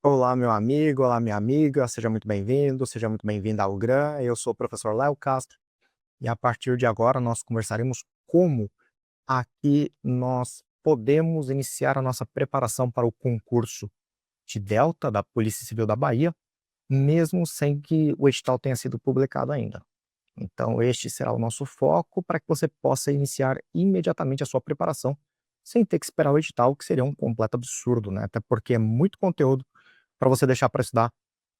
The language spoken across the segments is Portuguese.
Olá, meu amigo, olá, minha amiga, seja muito bem-vindo, seja muito bem-vinda ao GRAM. Eu sou o professor Léo Castro e a partir de agora nós conversaremos como aqui nós podemos iniciar a nossa preparação para o concurso de Delta da Polícia Civil da Bahia, mesmo sem que o edital tenha sido publicado ainda. Então, este será o nosso foco para que você possa iniciar imediatamente a sua preparação, sem ter que esperar o edital, que seria um completo absurdo, né? Até porque é muito conteúdo para você deixar para estudar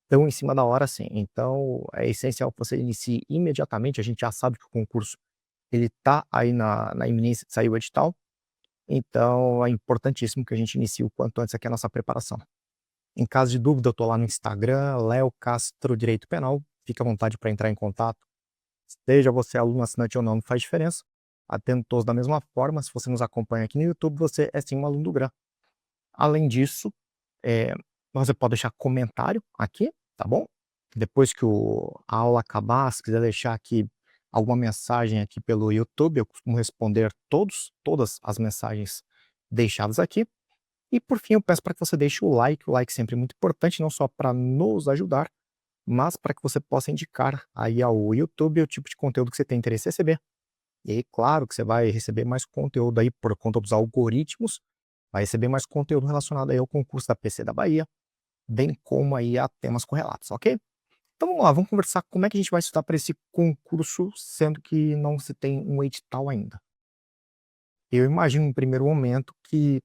tão em cima da hora assim. Então, é essencial que você inicie imediatamente. A gente já sabe que o concurso ele está aí na iminência de sair o edital, então é importantíssimo que a gente inicie o quanto antes aqui a nossa preparação. Em caso de dúvida, eu estou lá no Instagram, Léo Castro Direito Penal. Fique à vontade para entrar em contato. Seja você aluno, assinante ou não, não faz diferença. Atendo todos da mesma forma. Se você nos acompanha aqui no YouTube, você é sim um aluno do GRAM. Além disso, eh, você pode deixar comentário aqui, tá bom? Depois que a aula acabar, se quiser deixar aqui alguma mensagem aqui pelo YouTube, eu costumo responder todas as mensagens deixadas aqui. E por fim, eu peço para que você deixe o like sempre é muito importante, não só para nos ajudar, mas para que você possa indicar aí ao YouTube o tipo de conteúdo que você tem interesse em receber. E aí, claro que você vai receber mais conteúdo aí por conta dos algoritmos, vai receber mais conteúdo relacionado aí ao concurso da PC da Bahia, bem como aí a temas correlatos, ok? Então vamos lá, vamos conversar como é que a gente vai estudar para esse concurso, sendo que não se tem um edital ainda. Eu imagino, em primeiro momento, que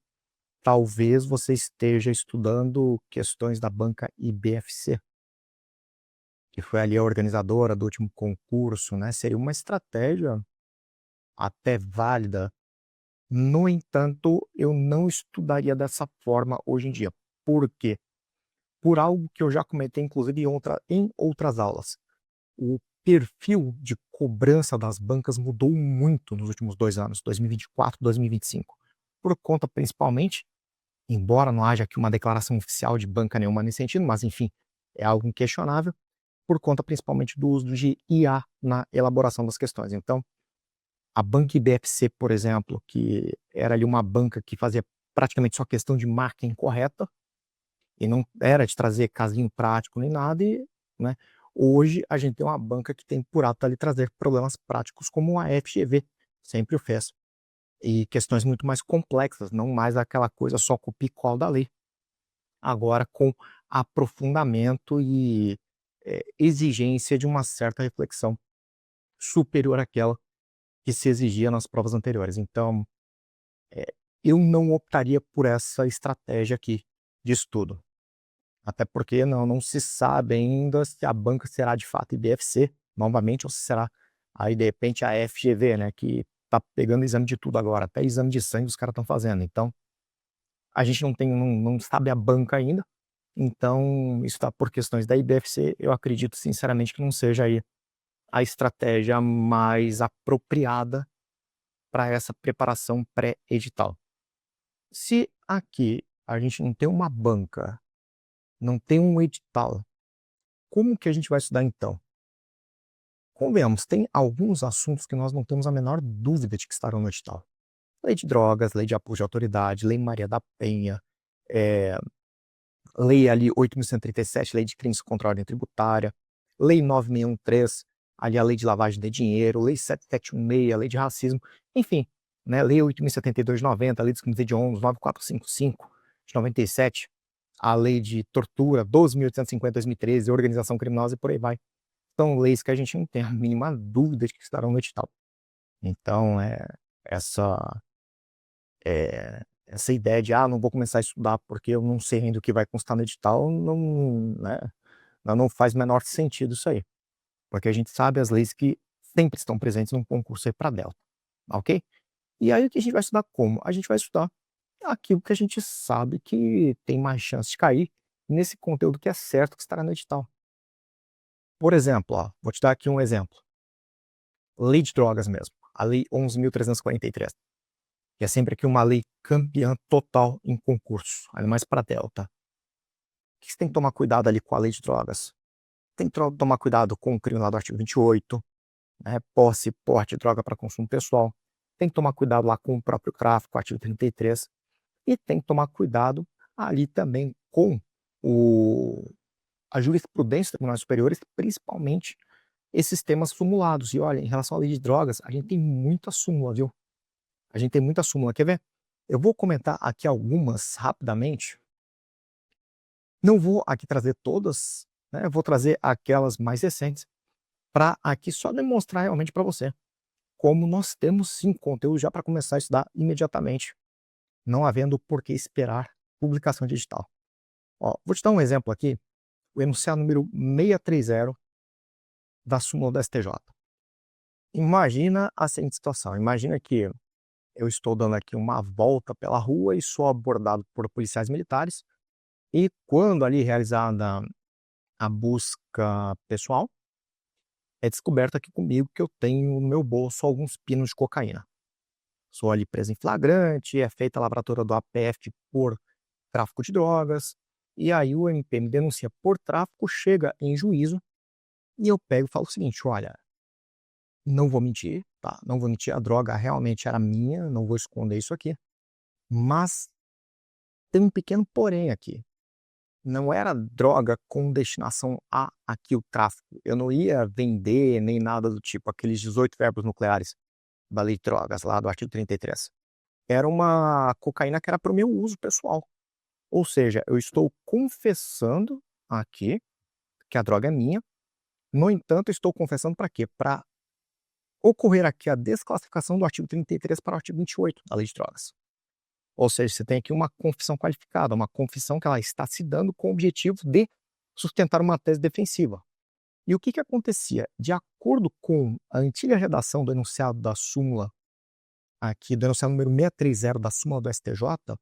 talvez você esteja estudando questões da banca IBFC, que foi ali a organizadora do último concurso, né? Seria uma estratégia até válida. No entanto, eu não estudaria dessa forma hoje em dia. Por quê? Por algo que eu já comentei, inclusive, em outras aulas. O perfil de cobrança das bancas mudou muito nos últimos 2 anos, 2024, 2025. Por conta, principalmente, embora não haja aqui uma declaração oficial de banca nenhuma nesse sentido, mas enfim, é algo inquestionável, por conta principalmente do uso de IA na elaboração das questões. Então, a banca IBFC, por exemplo, que era ali uma banca que fazia praticamente só questão de marca incorreta, e não era de trazer casinho prático nem nada, e, né, hoje a gente tem uma banca que tem por hábito ali trazer problemas práticos como a FGV sempre o fez. E questões muito mais complexas, não mais aquela coisa só copia e cola da lei. Agora com aprofundamento e exigência de uma certa reflexão superior àquela que se exigia nas provas anteriores. Então, eu não optaria por essa estratégia aqui de estudo. Até porque não se sabe ainda se a banca será de fato IBFC, novamente, ou se será aí de repente a FGV, né, que tá pegando exame de tudo agora, até exame de sangue os caras estão fazendo. Então, a gente não sabe a banca ainda, então isso tá por questões da IBFC, eu acredito sinceramente que não seja aí a estratégia mais apropriada para essa preparação pré-edital. Se aqui a gente não tem uma banca, não tem um edital, como que a gente vai estudar então? Convenhamos, tem alguns assuntos que nós não temos a menor dúvida de que estarão no edital. Lei de drogas, lei de abuso de autoridade, lei Maria da Penha, eh, lei ali 8.137, lei de crimes contra a ordem tributária, lei 9.613, ali a lei de lavagem de dinheiro, lei 7.716, lei de racismo, enfim, né, lei 8.072 de 90, lei dos crimes hediondos, 9.455 de 97, a lei de tortura 12.850 de 2013, organização criminosa e por aí vai. São leis que a gente não tem a mínima dúvida de que estarão no edital. Então, essa, essa ideia de: "Ah, não vou começar a estudar porque eu não sei ainda o que vai constar no edital", não, né, não faz o menor sentido isso aí, porque a gente sabe as leis que sempre estão presentes num concurso aí para Delta, ok? E aí o que a gente vai estudar como? A gente vai estudar aquilo que a gente sabe que tem mais chance de cair nesse conteúdo que é certo que estará no edital. Por exemplo, ó, vou te dar aqui um exemplo. Lei de drogas mesmo, a lei 11.343, que é sempre aqui uma lei campeã total em concurso, ainda mais para Delta. O que você tem que tomar cuidado ali com a lei de drogas? Tem que tomar cuidado com o crime lá do artigo 28, né, posse, porte de droga para consumo pessoal. Tem que tomar cuidado lá com o próprio tráfico, artigo 33, e tem que tomar cuidado ali também com a jurisprudência dos tribunais superiores, principalmente esses temas sumulados. E olha, em relação à lei de drogas, a gente tem muita súmula, viu? A gente tem muita súmula. Quer ver? Eu vou comentar aqui algumas rapidamente. Não vou aqui trazer todas, né? Eu vou trazer aquelas mais recentes para aqui só demonstrar realmente para você como nós temos sim conteúdo já para começar a estudar imediatamente, não havendo por que esperar publicação digital. Ó, vou te dar um exemplo aqui, o enunciado número 630 da súmula do STJ. Imagina a seguinte situação, imagina que eu estou dando aqui uma volta pela rua e sou abordado por policiais militares, e quando ali realizada a busca pessoal, é descoberto aqui comigo que eu tenho no meu bolso alguns pinos de cocaína. Sou ali preso em flagrante, é feita a lavratura do APF por tráfico de drogas, e aí o MP me denuncia por tráfico, chega em juízo, e eu pego e falo o seguinte, olha, não vou mentir, tá? Não vou mentir, a droga realmente era minha, não vou esconder isso aqui, mas tem um pequeno porém aqui. Não era droga com destinação a aqui o tráfico. Eu não ia vender nem nada do tipo, aqueles 18 verbos nucleares da lei de drogas, lá do artigo 33. Era uma cocaína que era para o meu uso pessoal. Ou seja, eu estou confessando aqui que a droga é minha. No entanto, estou confessando para quê? Para ocorrer aqui a desclassificação do artigo 33 para o artigo 28 da lei de drogas. Ou seja, você tem aqui uma confissão qualificada, uma confissão que ela está se dando com o objetivo de sustentar uma tese defensiva. E o que acontecia? De acordo com a antiga redação do enunciado da súmula, aqui do enunciado número 630 da súmula do STJ,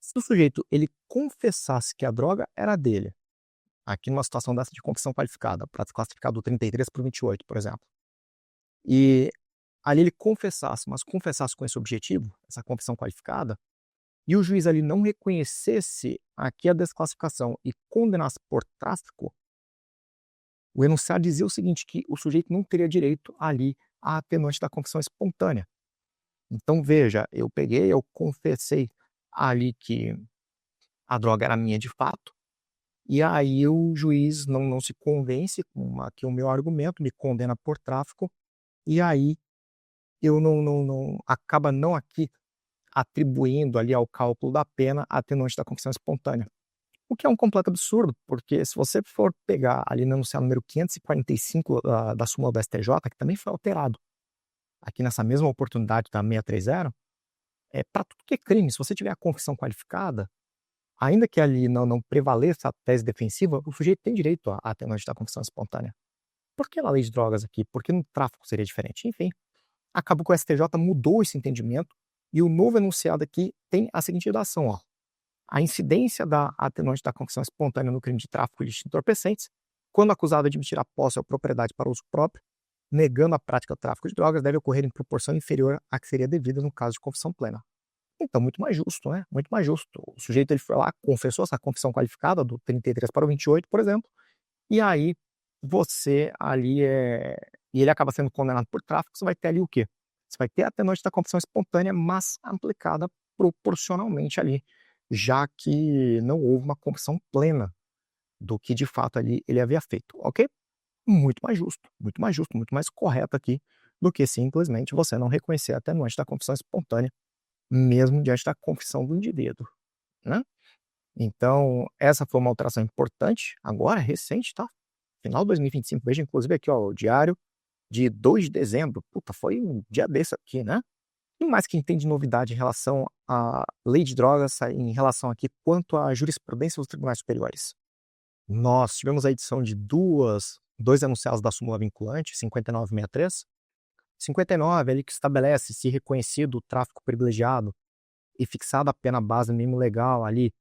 se o sujeito ele confessasse que a droga era dele, aqui numa situação dessa de confissão qualificada, para desclassificar do 33 para o 28, por exemplo, e ali ele confessasse, mas confessasse com esse objetivo, essa confissão qualificada, e o juiz ali não reconhecesse aqui a desclassificação e condenasse por tráfico, o enunciado dizia o seguinte, que o sujeito não teria direito ali à atenuante da confissão espontânea. Então veja, eu peguei, eu confessei ali que a droga era minha de fato, e aí o juiz não se convence com aqui o meu argumento, me condena por tráfico, e aí eu não acaba não aqui atribuindo ali ao cálculo da pena a atenuante da confissão espontânea. O que é um completo absurdo, porque se você for pegar ali no enunciado número 545 da súmula do STJ, que também foi alterado aqui nessa mesma oportunidade da 630, para tudo que é crime, se você tiver a confissão qualificada, ainda que ali não prevaleça a tese defensiva, o sujeito tem direito à atenuante da confissão espontânea. Por que na lei de drogas aqui? Por que no tráfico seria diferente? Enfim, acabou que o STJ mudou esse entendimento e o novo enunciado aqui tem a seguinte redação, ó. A incidência da atenuante da confissão espontânea no crime de tráfico de entorpecentes, quando acusado de admitir a posse ou propriedade para uso próprio, negando a prática do tráfico de drogas, deve ocorrer em proporção inferior à que seria devida no caso de confissão plena. Então, muito mais justo, né? Muito mais justo. O sujeito ele foi lá, confessou essa confissão qualificada do 33 para o 28, por exemplo, e aí você ali e ele acaba sendo condenado por tráfico, você vai ter ali o quê? Você vai ter a atenuante da confissão espontânea, mas aplicada proporcionalmente ali, já que não houve uma confissão plena do que de fato ali ele havia feito, ok? Muito mais justo, muito mais correto aqui do que simplesmente você não reconhecer a atenuante da confissão espontânea, mesmo diante da confissão do indivíduo, né? Então, essa foi uma alteração importante, agora, recente, tá? Final de 2025, veja inclusive aqui, ó, o diário de 2 de dezembro, puta, foi um dia desse aqui, né? E mais que tem de novidade em relação à lei de drogas, em relação aqui quanto à jurisprudência dos tribunais superiores. Nós tivemos a edição de dois enunciados da súmula vinculante, 59 e 63. 59 é ali que estabelece se reconhecido o tráfico privilegiado e fixada a pena base no mínimo legal ali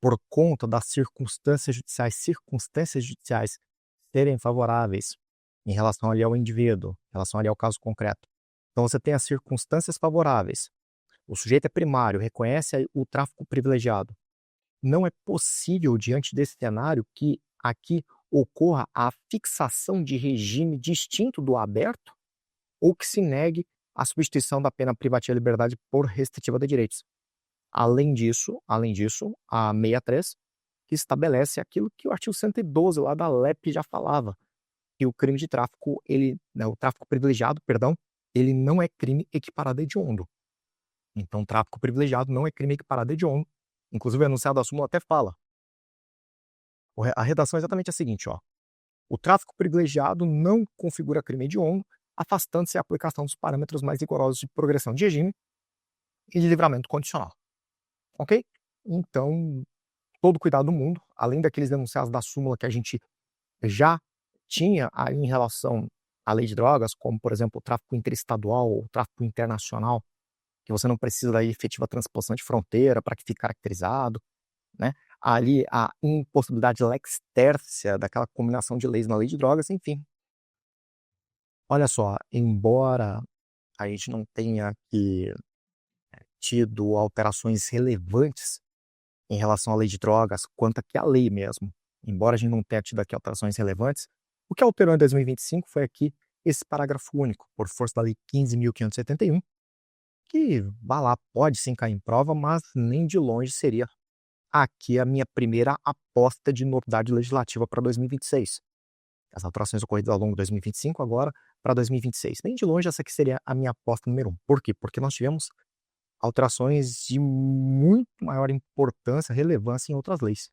por conta das circunstâncias judiciais serem favoráveis em relação ali ao indivíduo, em relação ali ao caso concreto. Então você tem as circunstâncias favoráveis. O sujeito é primário, reconhece o tráfico privilegiado. Não é possível, diante desse cenário, que aqui ocorra a fixação de regime distinto do aberto ou que se negue a substituição da pena privativa de liberdade por restritiva de direitos. Além disso, a 63 que estabelece aquilo que o artigo 112 lá da LEP já falava, que o crime de tráfico, o tráfico privilegiado, perdão, ele não é crime equiparado a hediondo. Então, tráfico privilegiado não é crime equiparado a hediondo. Inclusive, o enunciado da súmula até fala. A redação é exatamente a seguinte, ó. O tráfico privilegiado não configura crime hediondo, afastando-se a aplicação dos parâmetros mais rigorosos de progressão de regime e de livramento condicional. Ok? Então, todo cuidado do mundo, além daqueles enunciados da súmula que a gente já tinha aí em relação à lei de drogas, como, por exemplo, o tráfico interestadual ou tráfico internacional, que você não precisa da efetiva transposição de fronteira para que fique caracterizado, né? Ali a impossibilidade lex tercia daquela combinação de leis na lei de drogas, enfim. Olha só, embora a gente não tenha aqui tido alterações relevantes em relação à lei de drogas, quanto aqui à lei mesmo, embora a gente não tenha tido aqui alterações relevantes, o que alterou em 2025 foi aqui esse parágrafo único, por força da lei 15.571, que, vá lá, pode sim cair em prova, mas nem de longe seria aqui a minha primeira aposta de novidade legislativa para 2026. As alterações ocorridas ao longo de 2025, agora para 2026. Nem de longe essa aqui seria a minha aposta número 1. Por quê? Porque nós tivemos alterações de muito maior importância, relevância em outras leis.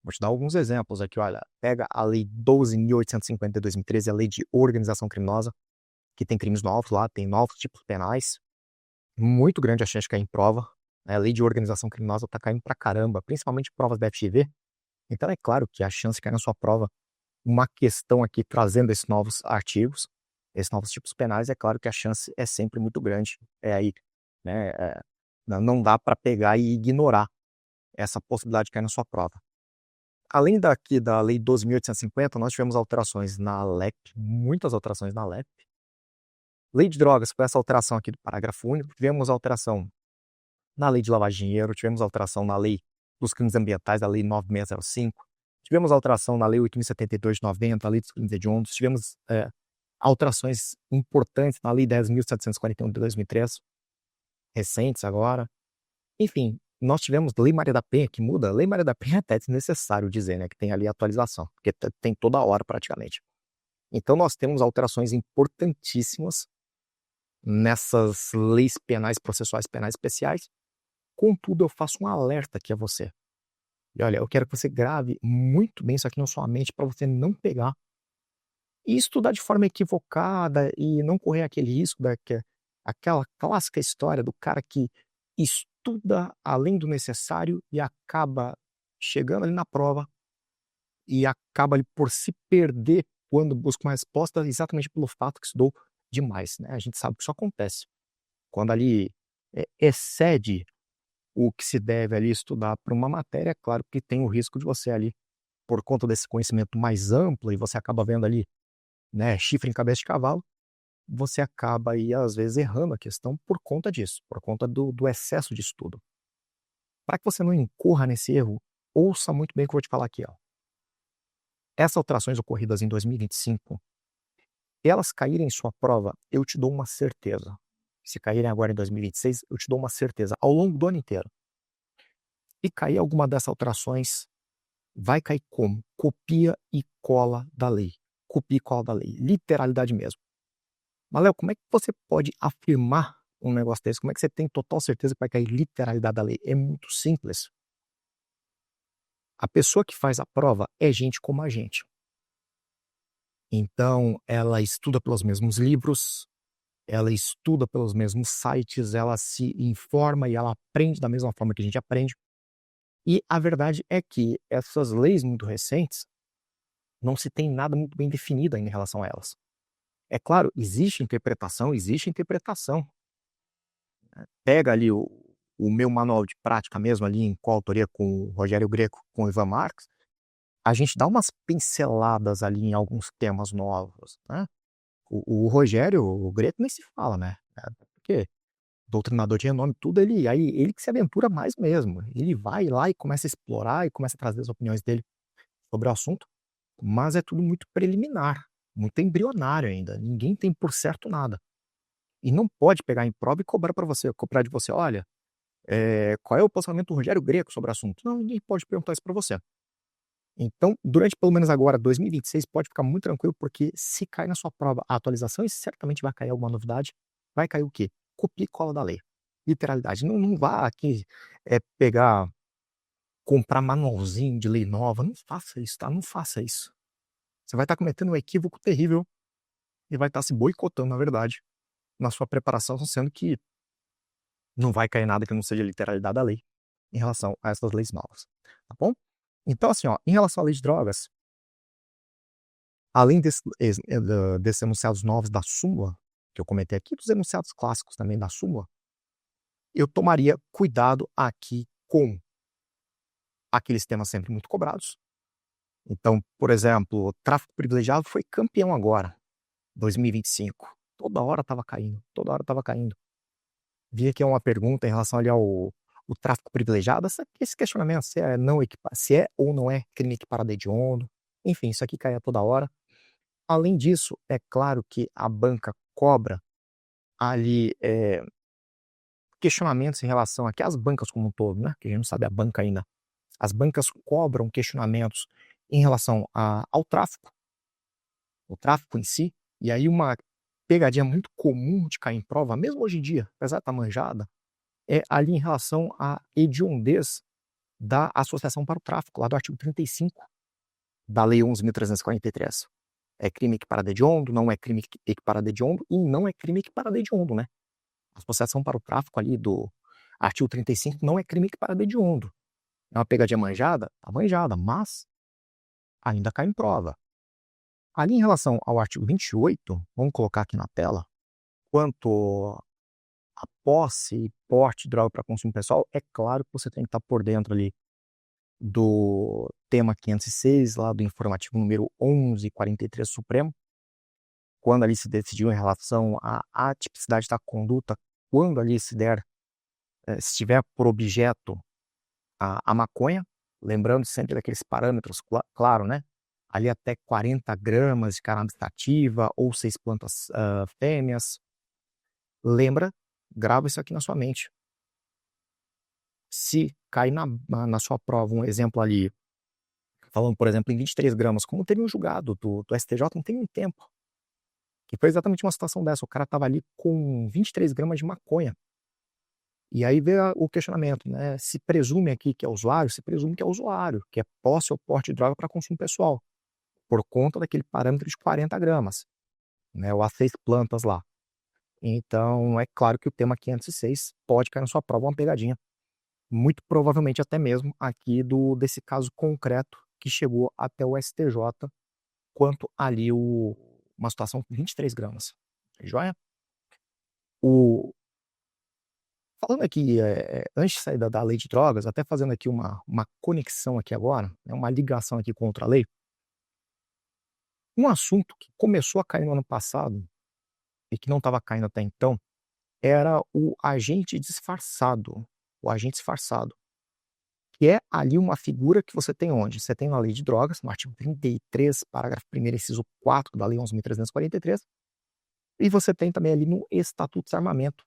Vou te dar alguns exemplos aqui, olha. Pega a Lei 12.850 de 2013, a Lei de Organização Criminosa, que tem crimes novos lá, tem novos tipos penais. Muito grande a chance de cair em prova. A Lei de Organização Criminosa está caindo pra caramba, principalmente provas da FGV. Então é claro que a chance de cair na sua prova uma questão aqui trazendo esses novos artigos, esses novos tipos penais, é claro que a chance é sempre muito grande. É aí, né? Não dá para pegar e ignorar essa possibilidade de cair na sua prova. Além daqui da Lei 12.850, nós tivemos alterações na LEP, muitas alterações na LEP. Lei de drogas, com essa alteração aqui do parágrafo único, tivemos alteração na Lei de lavagem de dinheiro, tivemos alteração na Lei dos crimes ambientais, a Lei 9.605, tivemos alteração na Lei 8.072 de 90, a Lei dos crimes hediondos, tivemos alterações importantes na Lei 10.741 de 2003, recentes agora. Enfim, nós tivemos Lei Maria da Penha, que muda. Lei Maria da Penha é até desnecessário dizer, né, que tem ali atualização, porque tem toda hora praticamente. Então nós temos alterações importantíssimas nessas leis penais, processuais penais especiais. Contudo, eu faço um alerta aqui a você. E olha, eu quero que você grave muito bem isso aqui na sua mente para você não pegar e estudar de forma equivocada e não correr aquele risco aquela clássica história do cara que estuda além do necessário e acaba chegando ali na prova e acaba ali por se perder quando busca uma resposta exatamente pelo fato que estudou demais, né? A gente sabe que isso acontece. Quando ali excede o que se deve ali estudar para uma matéria, é claro que tem o risco de você ali, por conta desse conhecimento mais amplo, e você acaba vendo ali, né, chifre em cabeça de cavalo, você acaba aí, às vezes, errando a questão por conta disso, por conta do excesso de estudo. Para que você não incorra nesse erro, ouça muito bem o que eu vou te falar aqui, ó. Essas alterações ocorridas em 2025, elas caírem em sua prova, eu te dou uma certeza. Se caírem agora em 2026, eu te dou uma certeza, ao longo do ano inteiro. E cair alguma dessas alterações, vai cair como? Copia e cola da lei. Copia e cola da lei. Literalidade mesmo. Mas, Léo, como é que você pode afirmar um negócio desse? Como é que você tem total certeza que vai cair literalidade da lei? É muito simples. A pessoa que faz a prova é gente como a gente. Então, ela estuda pelos mesmos livros, ela estuda pelos mesmos sites, ela se informa e ela aprende da mesma forma que a gente aprende. E a verdade é que essas leis muito recentes, não se tem nada muito bem definido ainda em relação a elas. É claro, existe interpretação, existe interpretação. Pega ali o meu manual de prática mesmo, ali em coautoria com o Rogério Greco, com o Ivan Marx, a gente dá umas pinceladas ali em alguns temas novos, né? O Rogério, o Greco nem se fala, né? Porque doutrinador de renome, tudo ele que se aventura mais mesmo. Ele vai lá e começa a explorar e começa a trazer as opiniões dele sobre o assunto, mas é tudo muito preliminar, muito embrionário ainda. Ninguém tem por certo nada. E não pode pegar em prova e cobrar de você, olha, Qual é o posicionamento do Rogério Greco sobre o assunto? Não, ninguém pode perguntar isso para você. Então, durante pelo menos agora 2026, pode ficar muito tranquilo, porque se cai na sua prova a atualização, e certamente vai cair alguma novidade, vai cair o quê? Copia e cola da lei. Literalidade. Não vá aqui pegar, comprar manualzinho de lei nova. Não faça isso, tá? Não faça isso. Você vai estar cometendo um equívoco terrível e vai estar se boicotando, na verdade, na sua preparação, sendo que não vai cair nada que não seja literalidade da lei em relação a essas leis novas, tá bom? Então, assim, ó, em relação à lei de drogas, além desses enunciados novos da súmula, que eu comentei aqui, dos enunciados clássicos também da súmula, eu tomaria cuidado aqui com aqueles temas sempre muito cobrados. Então, por exemplo, o tráfico privilegiado foi campeão agora, 2025. Toda hora estava caindo, toda hora estava caindo. Vi aqui uma pergunta em relação ali ao o tráfico privilegiado, esse questionamento se é ou não é crime equiparado a hediondo, enfim, isso aqui cai a toda hora. Além disso, é claro que a banca cobra ali questionamentos em relação aqui às bancas como um todo, né? Que a gente não sabe a banca ainda. As bancas cobram questionamentos em relação ao tráfico, o tráfico em si. E aí uma pegadinha muito comum de cair em prova, mesmo hoje em dia, apesar de estar manjada, é ali em relação à hediondez da associação para o tráfico, lá do artigo 35 da Lei 11.343. É crime equiparado a hediondo, não é crime equiparado a hediondo e não é crime equiparado a hediondo, né? A associação para o tráfico ali do artigo 35 não é crime equiparado a hediondo. É uma pegadinha manjada? Tá manjada, mas ainda cai em prova. Ali em relação ao artigo 28, vamos colocar aqui na tela, quanto a posse e porte de droga para consumo pessoal, é claro que você tem que estar por dentro ali do tema 506, lá do informativo número 1143 Supremo, quando ali se decidiu em relação à atipicidade da conduta, quando ali se tiver por objeto a maconha, lembrando sempre daqueles parâmetros, claro, né? Ali até 40 gramas de cannabis sativa ou 6 plantas fêmeas. Lembra, grava isso aqui na sua mente. Se cair na sua prova um exemplo ali, falando, por exemplo, em 23 gramas, como teve um julgado do STJ não tem um tempo, que foi exatamente uma situação dessa, o cara estava ali com 23 gramas de maconha. E aí veio o questionamento, né? Se presume aqui que é usuário, se presume que é usuário, que é posse ou porte de droga para consumo pessoal, por conta daquele parâmetro de 40 gramas, né? Ou as 6 plantas lá. Então, é claro que o tema 506 pode cair na sua prova uma pegadinha. Muito provavelmente até mesmo aqui desse caso concreto que chegou até o STJ, quanto ali uma situação com 23 gramas. Joia? Falando aqui, antes de sair da lei de drogas, até fazendo aqui uma conexão aqui agora, né, uma ligação aqui com outra lei, um assunto que começou a cair no ano passado e que não estava caindo até então, era o agente disfarçado. O agente disfarçado, que é ali uma figura que você tem onde? Você tem na lei de drogas, no artigo 33, parágrafo 1º, inciso 4 da lei 11.343, e você tem também ali no Estatuto de Armamento,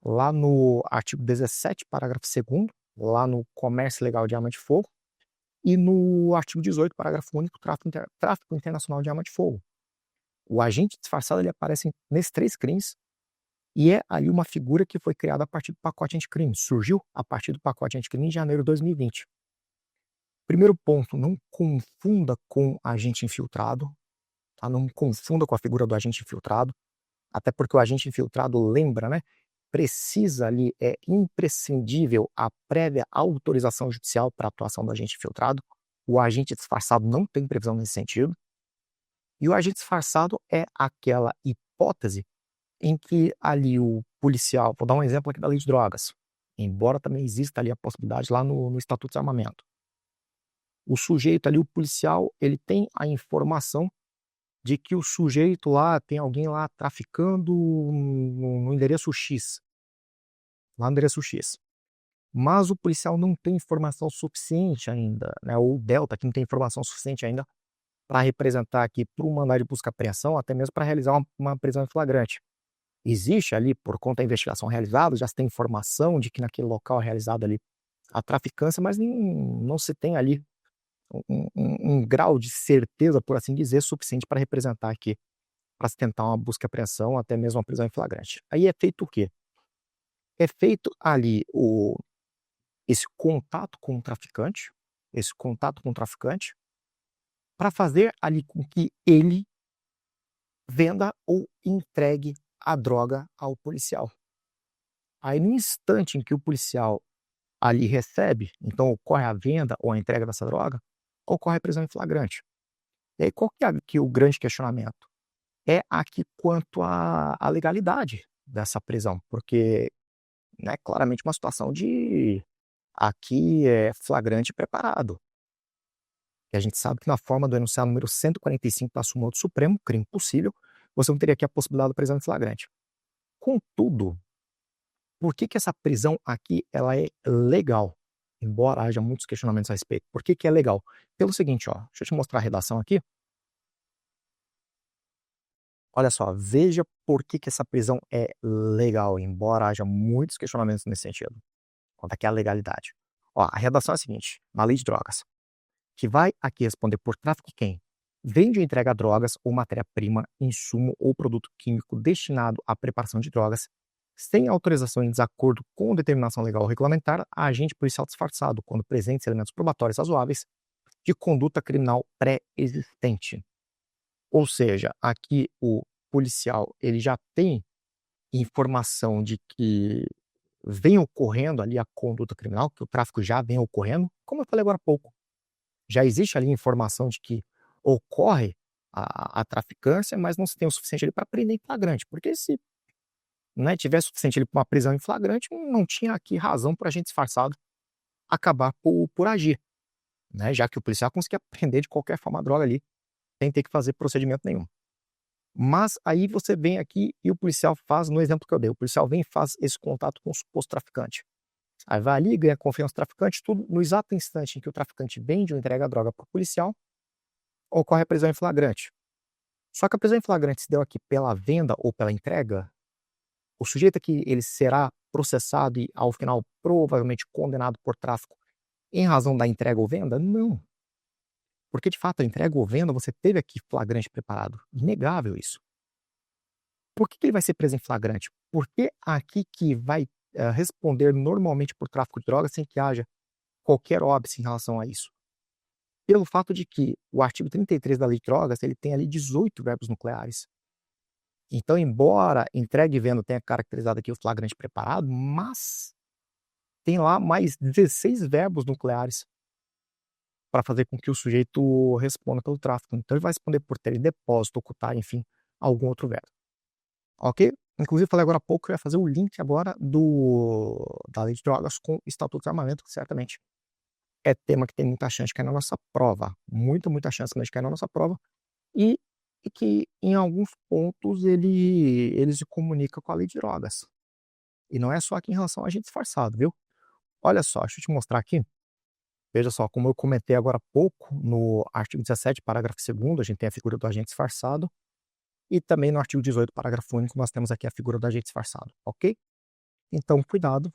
lá no artigo 17, parágrafo 2º, lá no comércio legal de arma de fogo, e no artigo 18, parágrafo único, tráfico internacional de arma de fogo. O agente disfarçado ele aparece nesses 3 crimes e é ali uma figura que foi criada a partir do pacote anticrime, surgiu a partir do pacote anticrime em janeiro de 2020. Primeiro ponto, não confunda com agente infiltrado, tá? Não confunda com a figura do agente infiltrado, até porque o agente infiltrado lembra, né? Precisa ali, é imprescindível a prévia autorização judicial para a atuação do agente infiltrado. O agente disfarçado não tem previsão nesse sentido. E o agente disfarçado é aquela hipótese em que ali o policial, vou dar um exemplo aqui da lei de drogas, embora também exista ali a possibilidade lá no Estatuto de Armamento. O sujeito ali, o policial, ele tem a informação de que o sujeito lá, tem alguém lá traficando no endereço X, lá no endereço X. Mas o policial não tem informação suficiente ainda, né? Ou o Delta, que não tem informação suficiente ainda para representar aqui para o mandado de busca e apreensão, até mesmo para realizar uma prisão em flagrante. existe ali, por conta da investigação realizada, já se tem informação de que naquele local é realizada ali a traficância, mas não se tem ali um grau de certeza, por assim dizer, suficiente para representar aqui, para se tentar uma busca e apreensão, até mesmo uma prisão em flagrante. Aí é feito o quê? É feito ali esse contato com o traficante, para fazer ali com que ele venda ou entregue a droga ao policial. Aí no instante em que o policial ali recebe, então ocorre a venda ou a entrega dessa droga, ocorre a prisão em flagrante. E aí qual que é aqui o grande questionamento? É aqui quanto à legalidade dessa prisão, porque, né, claramente uma situação de aqui é flagrante preparado. E a gente sabe que na forma do enunciado número 145 da súmula do Supremo, crime possível, você não teria aqui a possibilidade da prisão em flagrante. Contudo, por que que essa prisão aqui ela é legal? Embora haja muitos questionamentos a respeito. Por que que é legal? Pelo seguinte, ó, deixa eu te mostrar a redação aqui. Olha só, veja por que que essa prisão é legal, embora haja muitos questionamentos nesse sentido. Quanto aqui à legalidade. Ó, a redação é a seguinte, na lei de drogas, que vai aqui responder por tráfico quem vende ou entrega drogas ou matéria-prima, insumo ou produto químico destinado à preparação de drogas, sem autorização em desacordo com determinação legal ou regulamentar, a agente policial disfarçado, quando presentes elementos probatórios razoáveis de conduta criminal pré-existente. Ou seja, aqui o policial ele já tem informação de que vem ocorrendo ali a conduta criminal, que o tráfico já vem ocorrendo, como eu falei agora há pouco. Já existe ali informação de que ocorre a traficância, mas não se tem o suficiente ali para prender em flagrante, porque se, né, tivesse o suficiente ali para uma prisão em flagrante, não tinha aqui razão para a gente disfarçado acabar por agir, né, já que o policial conseguia prender de qualquer forma a droga ali, sem ter que fazer procedimento nenhum. Mas aí você vem aqui e o policial faz, no exemplo que eu dei, o policial vem e faz esse contato com o suposto traficante. Aí vai ali, ganha confiança do traficante, tudo no exato instante em que o traficante vende ou entrega a droga para o policial, ocorre a prisão em flagrante. Só que a prisão em flagrante se deu aqui pela venda ou pela entrega, o sujeito aqui ele será processado e, ao final, provavelmente condenado por tráfico em razão da entrega ou venda? Não. Porque, de fato, a entrega ou venda, você teve aqui flagrante preparado. Inegável isso. Por que ele vai ser preso em flagrante? Porque aqui que vai responder normalmente por tráfico de drogas sem que haja qualquer óbice em relação a isso. Pelo fato de que o artigo 33 da Lei de Drogas, ele tem ali 18 verbos nucleares. Então, embora entregue e venda tenha caracterizado aqui o flagrante preparado, mas tem lá mais 16 verbos nucleares para fazer com que o sujeito responda pelo tráfico. Então, ele vai responder por ter em depósito, ocultar, enfim, algum outro verbo. Ok? Inclusive, falei agora há pouco que eu ia fazer o link agora da Lei de Drogas com o Estatuto de Armamento, que certamente é tema que tem muita chance de cair na nossa prova. Muita chance de cair na nossa prova. E, e que, em alguns pontos, ele se comunica com a Lei de Drogas. E não é só aqui em relação a agente disfarçado, viu? Olha só, deixa eu te mostrar aqui. Veja só, como eu comentei agora há pouco, no artigo 17, parágrafo 2º, a gente tem a figura do agente disfarçado. E também no artigo 18, parágrafo único, nós temos aqui a figura do agente disfarçado, ok? Então, cuidado,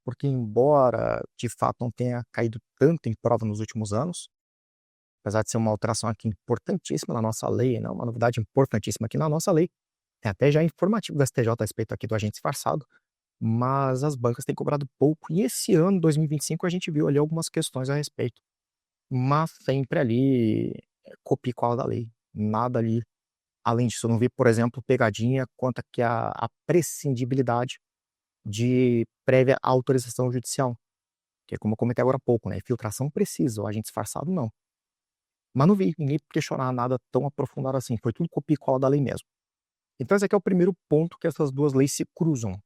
porque embora de fato não tenha caído tanto em prova nos últimos anos, apesar de ser uma alteração aqui importantíssima na nossa lei, né, uma novidade importantíssima aqui na nossa lei, tem até já informativo do STJ a respeito aqui do agente disfarçado, mas as bancas têm cobrado pouco, e esse ano, 2025, a gente viu ali algumas questões a respeito, mas sempre ali copia e cola da lei, nada ali. Além disso, eu não vi, por exemplo, pegadinha quanto aqui a prescindibilidade de prévia autorização judicial, que é como eu comentei agora há pouco, né, filtração precisa, o agente disfarçado não. Mas não vi ninguém questionar nada tão aprofundado assim, foi tudo copia e cola da lei mesmo. Então esse aqui é o primeiro ponto que essas duas leis se cruzam.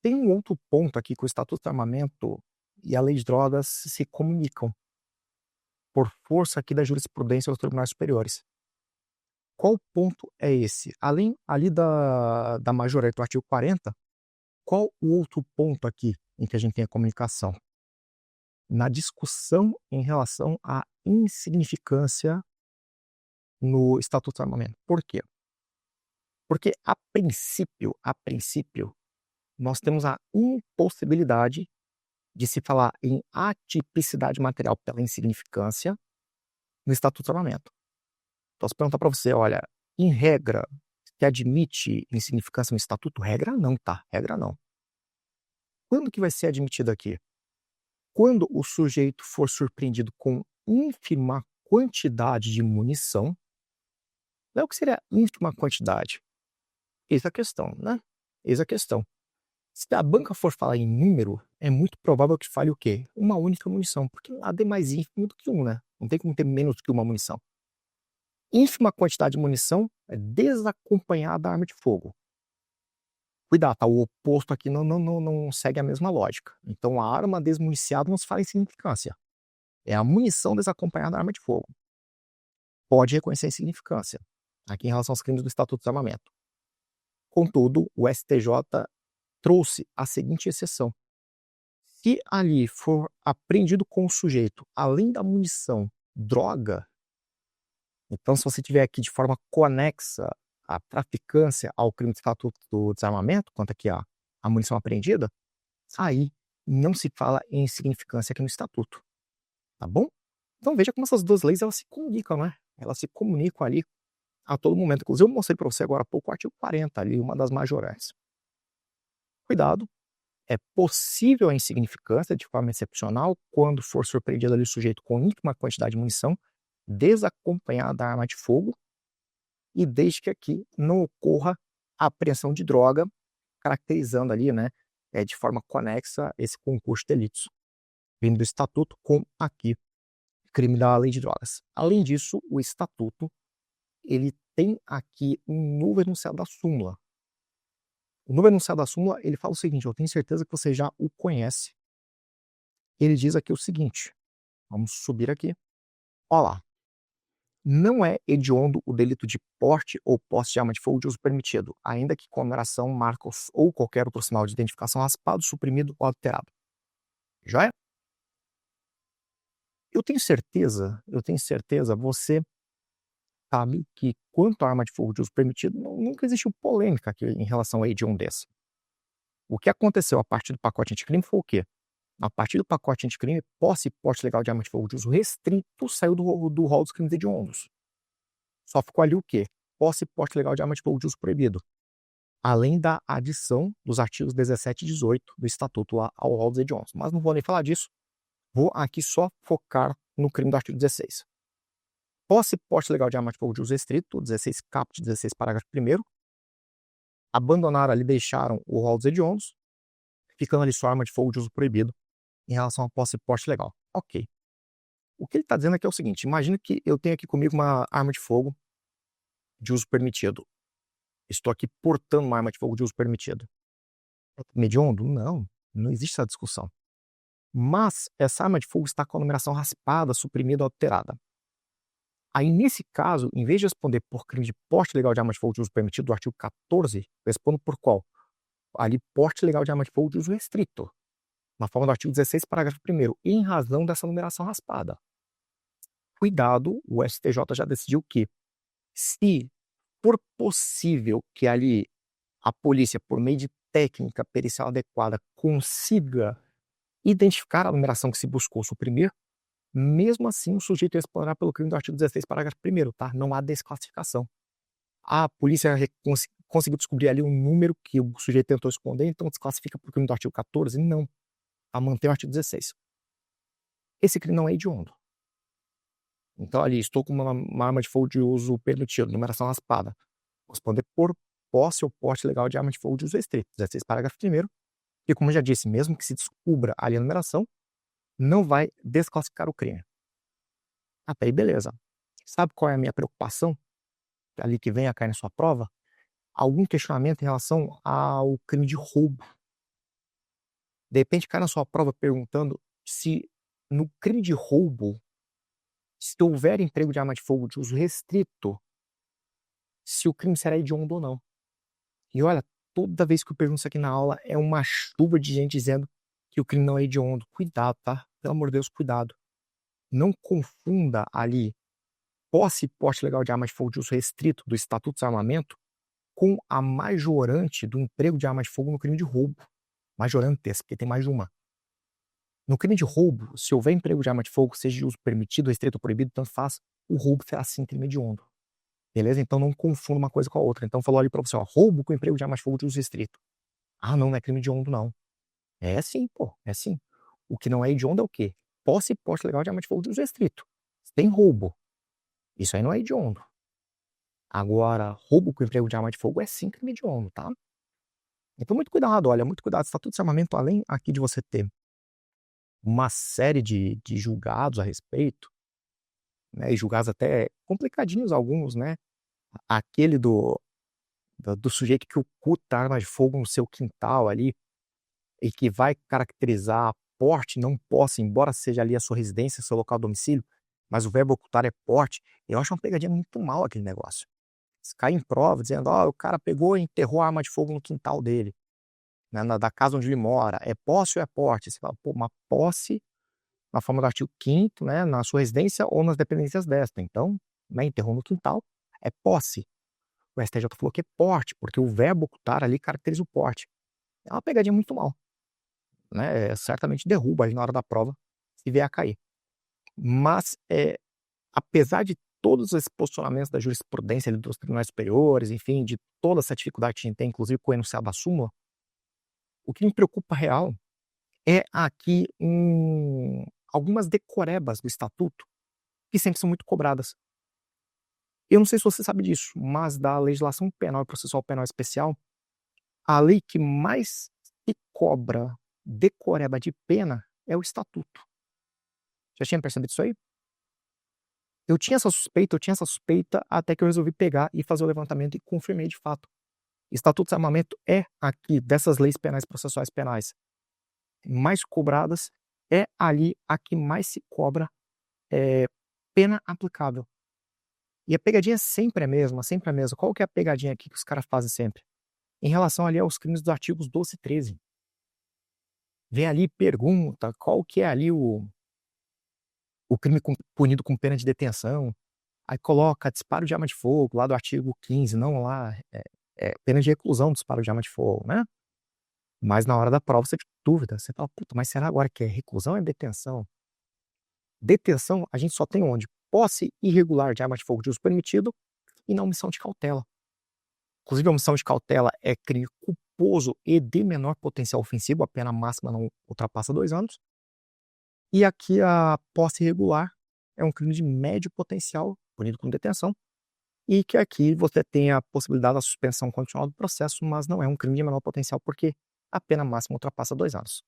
Tem um outro ponto aqui que o Estatuto do Armamento e a Lei de Drogas se comunicam, por força aqui da jurisprudência dos tribunais superiores. Qual ponto é esse? Além ali da majoria do artigo 40, qual o outro ponto aqui em que a gente tem a comunicação? Na discussão em relação à insignificância no Estatuto do Armamento. Por quê? Porque, a princípio, nós temos a impossibilidade de se falar em atipicidade material pela insignificância no Estatuto do Armamento. Então, se perguntar para você, olha, em regra, se admite insignificância no Estatuto? Regra não, tá? Regra não. Quando que vai ser admitido aqui? Quando o sujeito for surpreendido com ínfima quantidade de munição. Não é o que seria ínfima quantidade? Eis a questão, né? Eis a questão. Se a banca for falar em número, é muito provável que fale o quê? Uma única munição, porque nada é mais ínfimo do que um, né? Não tem como ter menos do que uma munição. Ínfima quantidade de munição é desacompanhada da arma de fogo. Cuidado, tá? O oposto aqui não segue a mesma lógica. Então, a arma desmuniciada não se fala em significância. É a munição desacompanhada da arma de fogo. Pode reconhecer a insignificância, aqui em relação aos crimes do Estatuto do Desarmamento. Contudo, o STJ trouxe a seguinte exceção. Se ali for apreendido com o sujeito, além da munição, droga, então se você tiver aqui de forma conexa a traficância ao crime do Estatuto do Desarmamento, quanto aqui a munição apreendida, aí não se fala em insignificância aqui no Estatuto. Tá bom? Então veja como essas duas leis elas se comunicam, né? Elas se comunicam ali a todo momento. Inclusive eu mostrei para você agora há pouco o artigo 40 ali, uma das majorais. Cuidado, é possível a insignificância de forma excepcional quando for surpreendido ali o sujeito com ínfima quantidade de munição, desacompanhada da arma de fogo, e desde que aqui não ocorra a apreensão de droga, caracterizando ali, né, de forma conexa esse concurso de delitos, vindo do Estatuto com aqui crime da lei de drogas. Além disso, o Estatuto ele tem aqui um novo enunciado da súmula. O novo enunciado da súmula, ele fala o seguinte, eu tenho certeza que você já o conhece. Ele diz aqui o seguinte, vamos subir aqui. Olha lá. Não é hediondo o delito de porte ou posse de arma de fogo de uso permitido, ainda que com numeração, marca ou qualquer outro sinal de identificação raspado, suprimido ou alterado. Joia? Eu tenho certeza, você sabe que quanto à arma de fogo de uso permitido, nunca existiu polêmica aqui em relação a hediondez. O que aconteceu a partir do pacote anticrime foi o quê? A partir do pacote anticrime, posse e porte legal de arma de fogo de uso restrito saiu do rol dos crimes hediondos. Só ficou ali o quê? Posse e porte legal de arma de fogo de uso proibido. Além da adição dos artigos 17 e 18 do Estatuto lá ao rol dos hediondos. Mas não vou nem falar disso. Vou aqui só focar no crime do artigo 16. Posse e porte legal de arma de fogo de uso restrito, 16 caput, 16 parágrafo 1º. Abandonaram ali, deixaram o rol dos hediondos, ficando ali só arma de fogo de uso proibido em relação ao posse e porte legal. Ok. O que ele está dizendo aqui é o seguinte, imagina que eu tenho aqui comigo uma arma de fogo de uso permitido. Estou aqui portando uma arma de fogo de uso permitido. É hediondo? Não, não existe essa discussão. Mas essa arma de fogo está com a numeração raspada, suprimida ou alterada. Aí, nesse caso, em vez de responder por crime de porte legal de arma de fogo de uso permitido do artigo 14, eu respondo por qual? Ali, porte legal de arma de fogo de uso restrito, na forma do artigo 16, parágrafo 1º, em razão dessa numeração raspada. Cuidado, o STJ já decidiu que, se for possível que ali a polícia, por meio de técnica pericial adequada, consiga identificar a numeração que se buscou suprimir, mesmo assim o sujeito responderá pelo crime do artigo 16, parágrafo 1º, tá? Não há desclassificação. A polícia conseguiu descobrir ali um número que o sujeito tentou esconder, então desclassifica por crime do artigo 14? Não. A manter o artigo 16. Esse crime não é hediondo. Então ali, estou com uma arma de fogo de uso permitido, numeração raspada. Vou responder por posse ou porte legal de arma de fogo de uso restrito, 16, parágrafo 1º, e como eu já disse, mesmo que se descubra ali a numeração, não vai desclassificar o crime. Até aí, beleza. Sabe qual é a minha preocupação? Ali que vem a cair na sua prova? Algum questionamento em relação ao crime de roubo. De repente cai na sua prova perguntando se no crime de roubo, se houver emprego de arma de fogo de uso restrito, se o crime será hediondo ou não. E olha, toda vez que eu pergunto isso aqui na aula, é uma chuva de gente dizendo que o crime não é hediondo. Cuidado, tá? Pelo amor de Deus, cuidado. Não confunda ali posse e porte legal de arma de fogo de uso restrito do Estatuto do Desarmamento com a majorante do emprego de arma de fogo no crime de roubo. Majorantes, porque tem mais de uma. No crime de roubo, se houver emprego de arma de fogo, seja de uso permitido, restrito ou proibido, tanto faz, o roubo será sim crime hediondo. Beleza? Então não confunda uma coisa com a outra. Então falou ali pra você, ó, roubo com emprego de arma de fogo de uso restrito. Ah, não é crime hediondo, não. É sim, pô, é sim. O que não é hediondo é o quê? Posse e porte legal de arma de fogo de uso restrito. Tem roubo. Isso aí não é hediondo. Agora, roubo com emprego de arma de fogo é sim crime hediondo, tá? Então muito cuidado, olha, muito cuidado. Estatuto de Desarmamento, além aqui de você ter uma série de julgados a respeito, né, e julgados até complicadinhos alguns, né? Aquele do sujeito que oculta arma de fogo no seu quintal ali e que vai caracterizar porte, não posse, embora seja ali a sua residência, seu local de domicílio, mas o verbo ocultar é porte. Eu acho uma pegadinha muito mal aquele negócio. Se cai em prova dizendo, ó, o cara pegou e enterrou a arma de fogo no quintal dele, né, da casa onde ele mora. É posse ou é porte? Você fala, pô, uma posse na forma do artigo 5º, né, na sua residência ou nas dependências desta. Então, né, enterrou no quintal, é posse. O STJ falou que é porte, porque o verbo ocultar ali caracteriza o porte. É uma pegadinha muito mal, né? Certamente derruba ali na hora da prova se vier a cair. Mas, apesar de todos esses posicionamentos da jurisprudência ali dos tribunais superiores, enfim, de toda essa dificuldade que a gente tem, inclusive com o enunciado da súmula, o que me preocupa real é aqui algumas decorebas do estatuto que sempre são muito cobradas. Eu não sei se você sabe disso, mas da legislação penal e processual penal especial, a lei que mais se cobra decoreba de pena é o estatuto. Já tinha percebido isso aí? Eu tinha essa suspeita até que eu resolvi pegar e fazer o levantamento e confirmei de fato. Estatuto de Desarmamento é aqui, dessas leis penais processuais penais mais cobradas, é ali a que mais se cobra pena aplicável. E a pegadinha sempre é a mesma, sempre a mesma. Qual que é a pegadinha aqui que os caras fazem sempre? Em relação ali aos crimes dos artigos 12 e 13. Vem ali e pergunta qual que é ali o crime punido com pena de detenção. Aí coloca disparo de arma de fogo lá do artigo 15, não lá, pena de reclusão, disparo de arma de fogo, né? Mas na hora da prova você tem dúvida, você fala, puta, mas será agora que é reclusão ou é detenção? Detenção a gente só tem onde? Posse irregular de arma de fogo de uso permitido e na omissão de cautela. Inclusive, a omissão de cautela é crime culposo e de menor potencial ofensivo, a pena máxima não ultrapassa 2 anos. E aqui a posse irregular é um crime de médio potencial, punido com detenção, e que aqui você tem a possibilidade da suspensão continuada do processo, mas não é um crime de menor potencial, porque a pena máxima ultrapassa 2 anos.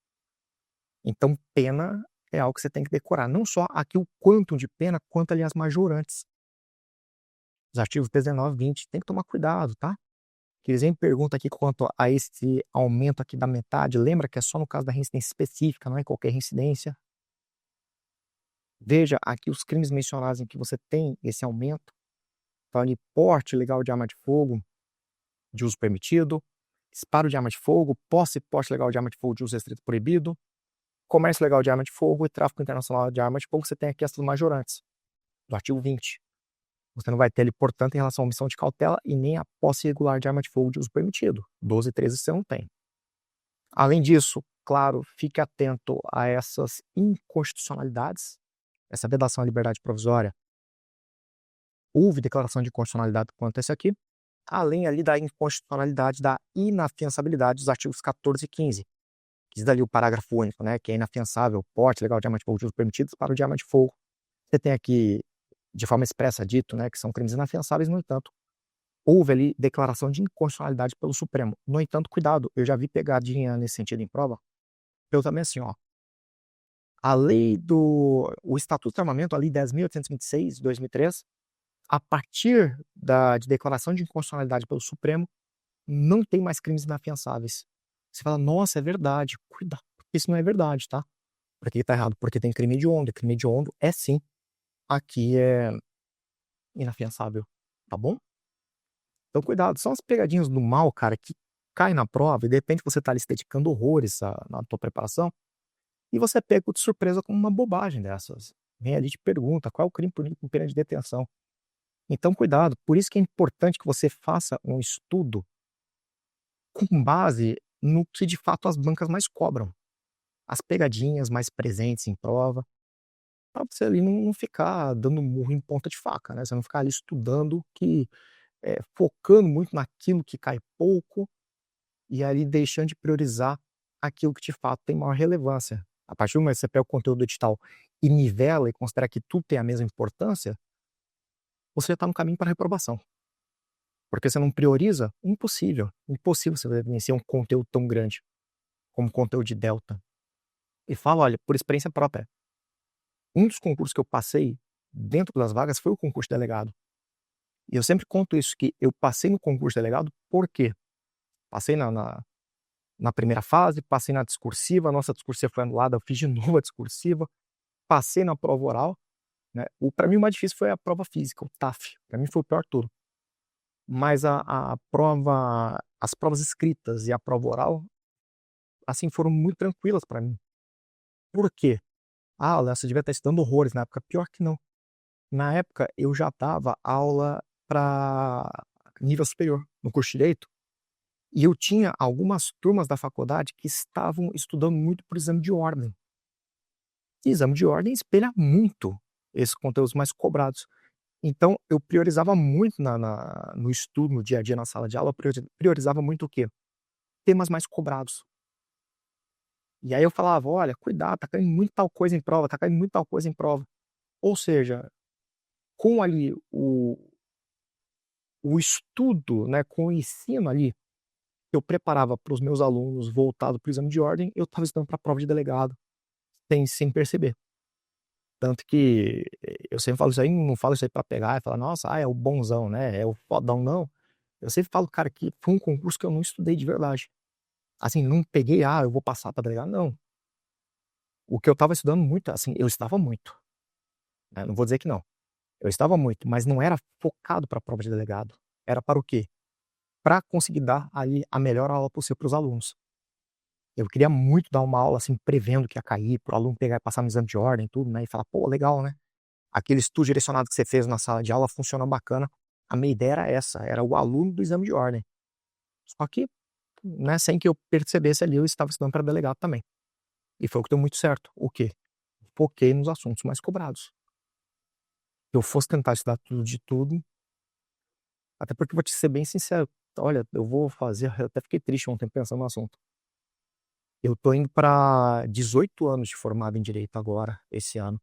Então, pena é algo que você tem que decorar. Não só aqui o quanto de pena, quanto ali as majorantes. Os artigos 19 e 20, tem que tomar cuidado, tá? Que eles sempre perguntam aqui quanto a esse aumento aqui da metade. Lembra que é só no caso da reincidência específica, não é qualquer reincidência. Veja aqui os crimes mencionados em que você tem esse aumento. Então, ali, porte ilegal de arma de fogo de uso permitido, disparo de arma de fogo, posse e porte legal de arma de fogo de uso restrito proibido, comércio legal de arma de fogo e tráfico internacional de arma de fogo. Você tem aqui essas majorantes, do artigo 20. Você não vai ter ali, portanto, em relação à omissão de cautela e nem a posse irregular de arma de fogo de uso permitido. 12 e 13 você não tem. Além disso, claro, fique atento a essas inconstitucionalidades, essa vedação à liberdade provisória. Houve declaração de inconstitucionalidade quanto a esse aqui, além ali da inconstitucionalidade da inafiançabilidade dos artigos 14 e 15. Que diz ali o parágrafo único, né, que é inafiançável, porte legal de arma de fogo de uso permitido para o de arma de fogo. Você tem aqui, de forma expressa, dito, né, que são crimes inafiançáveis, no entanto, houve ali declaração de inconstitucionalidade pelo Supremo. No entanto, cuidado, eu já vi pegadinha nesse sentido em prova. Eu também assim, ó. A lei o Estatuto do Armamento, a lei 10.826 de 2003, a partir de declaração de inconstitucionalidade pelo Supremo, não tem mais crimes inafiançáveis. Você fala, nossa, é verdade. Cuidado, porque isso não é verdade, tá? Por que tá errado? Porque tem crime hediondo. Crime hediondo é sim, aqui é inafiançável, tá bom? Então, cuidado, são as pegadinhas do mal, cara, que caem na prova e de repente você tá ali se dedicando horrores na tua preparação e você pega de surpresa com uma bobagem dessas. Vem ali e te pergunta qual é o crime punido com pena de detenção. Então cuidado, por isso que é importante que você faça um estudo com base no que de fato as bancas mais cobram, as pegadinhas mais presentes em prova, para você ali não ficar dando murro em ponta de faca, né, você não ficar ali estudando focando muito naquilo que cai pouco, e ali deixando de priorizar aquilo que de fato tem maior relevância. A partir do momento que você pega o conteúdo edital e nivela e considera que tudo tem a mesma importância, você está no caminho para a reprovação. Porque você não prioriza, impossível. Impossível você vencer um conteúdo tão grande como o conteúdo de Delta. E falo, olha, por experiência própria, um dos concursos que eu passei dentro das vagas foi o concurso de delegado. E eu sempre conto isso, que eu passei no concurso de delegado por quê? Passei na primeira fase, passei na discursiva, a nossa discursiva foi anulada, eu fiz de novo a discursiva, passei na prova oral, né? Para mim o mais difícil foi a prova física, o TAF, para mim foi o pior de tudo. Mas a prova, as provas escritas e a prova oral, assim, foram muito tranquilas para mim. Por quê? Ah, Léo, você devia estar estudando horrores na época. Pior que não. Na época eu já dava aula para nível superior, no curso de Direito, e eu tinha algumas turmas da faculdade que estavam estudando muito para o exame de ordem. E exame de ordem espelha muito esses conteúdos mais cobrados. Então eu priorizava muito no estudo, no dia a dia, na sala de aula, priorizava muito o quê? Temas mais cobrados. E aí eu falava: "Olha, cuidado, tá caindo muito tal coisa em prova, tá caindo muito tal coisa em prova". Ou seja, com ali o estudo, né, com o ensino ali, que eu preparava para os meus alunos voltado para o exame de ordem, eu estava estudando para a prova de delegado, sem perceber. Tanto que eu sempre falo isso aí, não falo isso aí pra pegar e falar: "Nossa, é o bonzão, né, é o fodão", não. Eu sempre falo, cara, que foi um concurso que eu não estudei de verdade. Assim, não peguei: "Ah, eu vou passar pra delegado", não. O que eu estava estudando muito, assim, eu estava muito, né, não vou dizer que não. Eu estava muito, mas não era focado para a prova de delegado. Era para o quê? Para conseguir dar ali a melhor aula possível para os alunos. Eu queria muito dar uma aula, assim, prevendo que ia cair, para o aluno pegar e passar no exame de ordem, tudo, né, e falar: "Pô, legal, né? Aquele estudo direcionado que você fez na sala de aula funcionou bacana". A minha ideia era essa, era o aluno do exame de ordem. Só que, né, sem que eu percebesse ali, eu estava estudando para delegado também. E foi o que deu muito certo. O quê? Foquei nos assuntos mais cobrados. Se eu fosse tentar estudar tudo de tudo, até porque vou te ser bem sincero, olha, eu vou fazer, eu até fiquei triste ontem pensando no assunto. Eu tô indo para 18 anos de formado em direito agora, esse ano,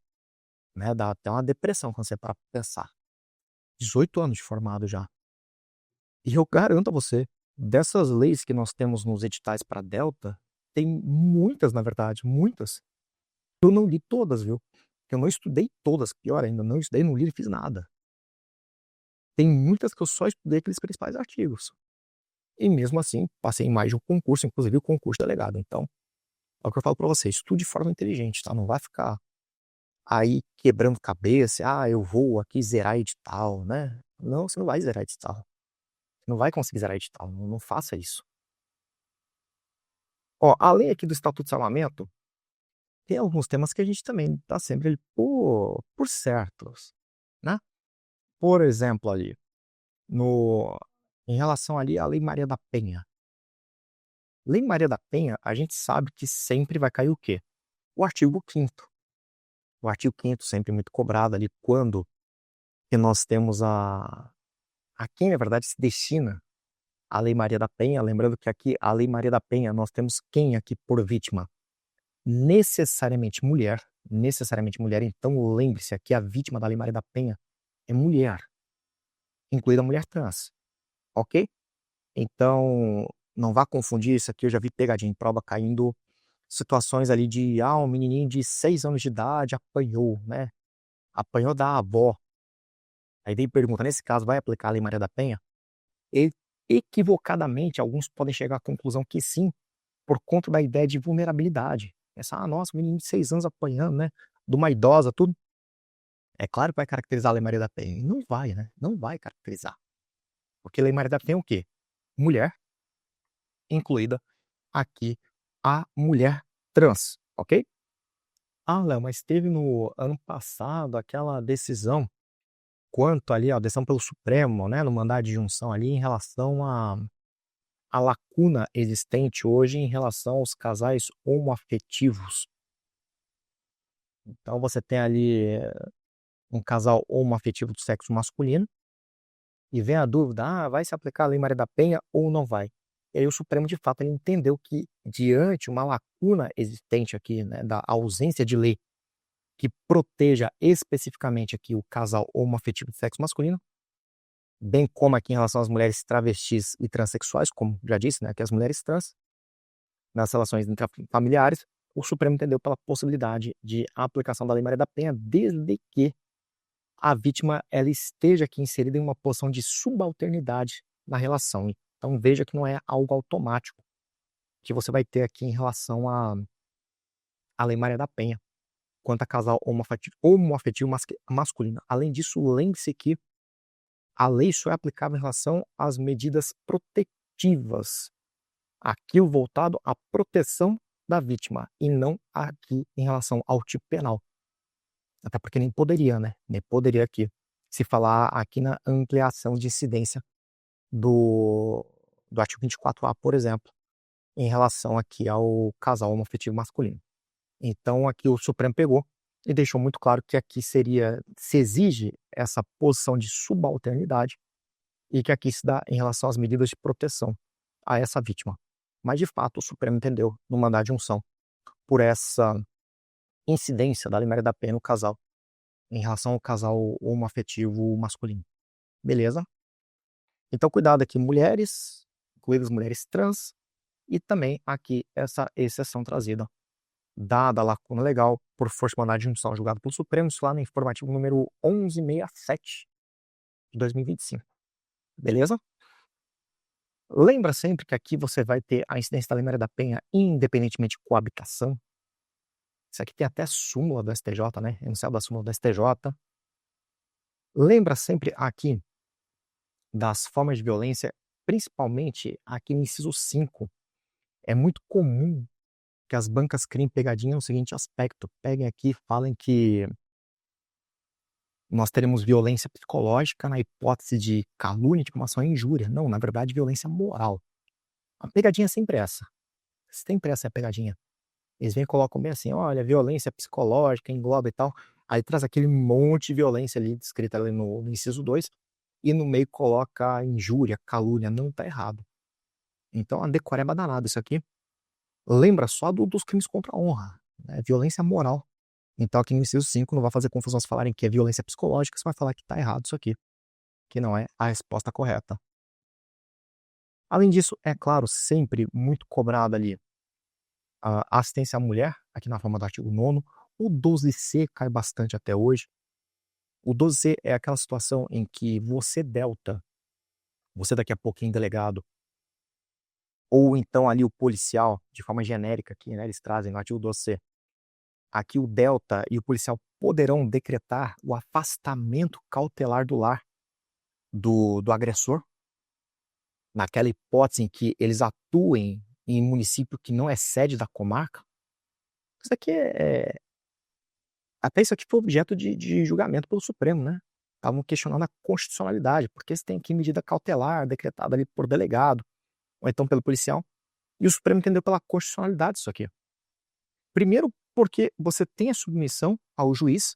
né, dá até uma depressão quando você para pra pensar. 18 anos de formado já. E eu garanto a você, dessas leis que nós temos nos editais para Delta, tem muitas, na verdade, muitas. Eu não li todas, viu? Eu não estudei todas, pior ainda, não estudei, não li e fiz nada. Tem muitas que eu só estudei aqueles principais artigos. E mesmo assim, passei em mais de um concurso, inclusive o concurso de delegado. Então, é o que eu falo pra você, estude de forma inteligente, tá? Não vai ficar aí quebrando cabeça, ah, eu vou aqui zerar edital, né? Não, você não vai zerar edital. Você não vai conseguir zerar edital, não faça isso. Ó, além aqui do Estatuto de Salvamento, tem alguns temas que a gente também tá sempre ali por certos, né? Por exemplo ali, no em relação ali à Lei Maria da Penha. Lei Maria da Penha, a gente sabe que sempre vai cair o quê? O artigo 5º. O artigo 5º sempre muito cobrado ali quando que nós temos a quem na verdade se destina a Lei Maria da Penha, lembrando que aqui a Lei Maria da Penha nós temos quem aqui por vítima? Necessariamente mulher, então lembre-se aqui a vítima da Lei Maria da Penha é mulher, incluída a mulher trans, ok? Então, não vá confundir isso aqui, eu já vi pegadinha em prova caindo situações ali de, um menininho de 6 anos de idade apanhou, né, apanhou da avó. Aí vem pergunta, nesse caso vai aplicar a Lei Maria da Penha? E equivocadamente, alguns podem chegar à conclusão que sim, por conta da ideia de vulnerabilidade. Essa, nossa, um menino de 6 anos apanhando, né, de uma idosa, tudo. É claro que vai caracterizar a Lei Maria da Penha. E não vai, né, não vai caracterizar. Porque a Lei Maria da Penha é o quê? Mulher, incluída aqui a mulher trans, ok? Ah, Léo, mas teve no ano passado aquela decisão quanto ali, ó, a decisão pelo Supremo, né, no mandado de junção ali em relação à lacuna existente hoje em relação aos casais homoafetivos. Então você tem ali um casal homoafetivo do sexo masculino e vem a dúvida, vai se aplicar a Lei Maria da Penha ou não vai? E aí o Supremo, de fato, ele entendeu que diante uma lacuna existente aqui, né, da ausência de lei que proteja especificamente aqui o casal homoafetivo do sexo masculino, bem como aqui em relação às mulheres travestis e transexuais, como já disse, né, que as mulheres trans, nas relações intrafamiliares, o Supremo entendeu pela possibilidade de aplicação da Lei Maria da Penha, desde que a vítima ela esteja aqui inserida em uma posição de subalternidade na relação. Então veja que não é algo automático que você vai ter aqui em relação à Lei Maria da Penha, quanto a casal homoafetivo masculino. Além disso, lembre-se que a lei só é aplicável em relação às medidas protetivas, aquilo voltado à proteção da vítima e não aqui em relação ao tipo penal. Até porque nem poderia, né? Nem poderia aqui se falar aqui na ampliação de incidência do artigo 24A, por exemplo, em relação aqui ao casal homoafetivo masculino. Então aqui o Supremo pegou e deixou muito claro que aqui se exige essa posição de subalternidade e que aqui se dá em relação às medidas de proteção a essa vítima. Mas de fato o Supremo entendeu no mandado de junção por essa incidência da Lei Maria da Penha no casal, em relação ao casal homoafetivo masculino. Beleza? Então cuidado aqui, mulheres, incluídas mulheres trans, e também aqui essa exceção trazida, dada a lacuna legal por força de mandado de junção julgado pelo Supremo, isso lá no informativo número 1167 de 2025. Beleza? Lembra sempre que aqui você vai ter a incidência da Lei Maria da Penha independentemente de coabitação. Isso aqui tem até súmula do STJ, né? Enunciado da súmula do STJ. Lembra sempre aqui das formas de violência, principalmente aqui no inciso 5. É muito comum que as bancas criem pegadinha no seguinte aspecto. Peguem aqui e falem que nós teremos violência psicológica na hipótese de calúnia, difamação e injúria. Não, na verdade, violência moral. A pegadinha é sempre essa. Sempre essa é a pegadinha. Eles vêm e colocam bem assim, olha, violência psicológica, engloba e tal. Aí traz aquele monte de violência ali, descrita ali no inciso 2, e no meio coloca injúria, calúnia. Não, tá errado. Então, a decoreba danada isso aqui. Lembra só dos crimes contra a honra, né? Violência moral. Então, aqui no inciso 5, não vai fazer confusão se falarem que é violência psicológica, você vai falar que tá errado isso aqui, que não é a resposta correta. Além disso, é claro, sempre muito cobrada ali a assistência à mulher, aqui na forma do artigo 9º. O 12C cai bastante até hoje. O 12C é aquela situação em que você delta, você daqui a pouquinho delegado, ou então ali o policial, de forma genérica aqui, né, eles trazem no artigo 12C, aqui o delta e o policial poderão decretar o afastamento cautelar do lar do agressor, naquela hipótese em que eles atuem em município que não é sede da comarca. Isso aqui até isso aqui foi objeto de julgamento pelo Supremo, né? Estavam questionando a constitucionalidade, porque se tem aqui medida cautelar decretada ali por delegado, ou então pelo policial, e o Supremo entendeu pela constitucionalidade isso aqui. Primeiro, porque você tem a submissão ao juiz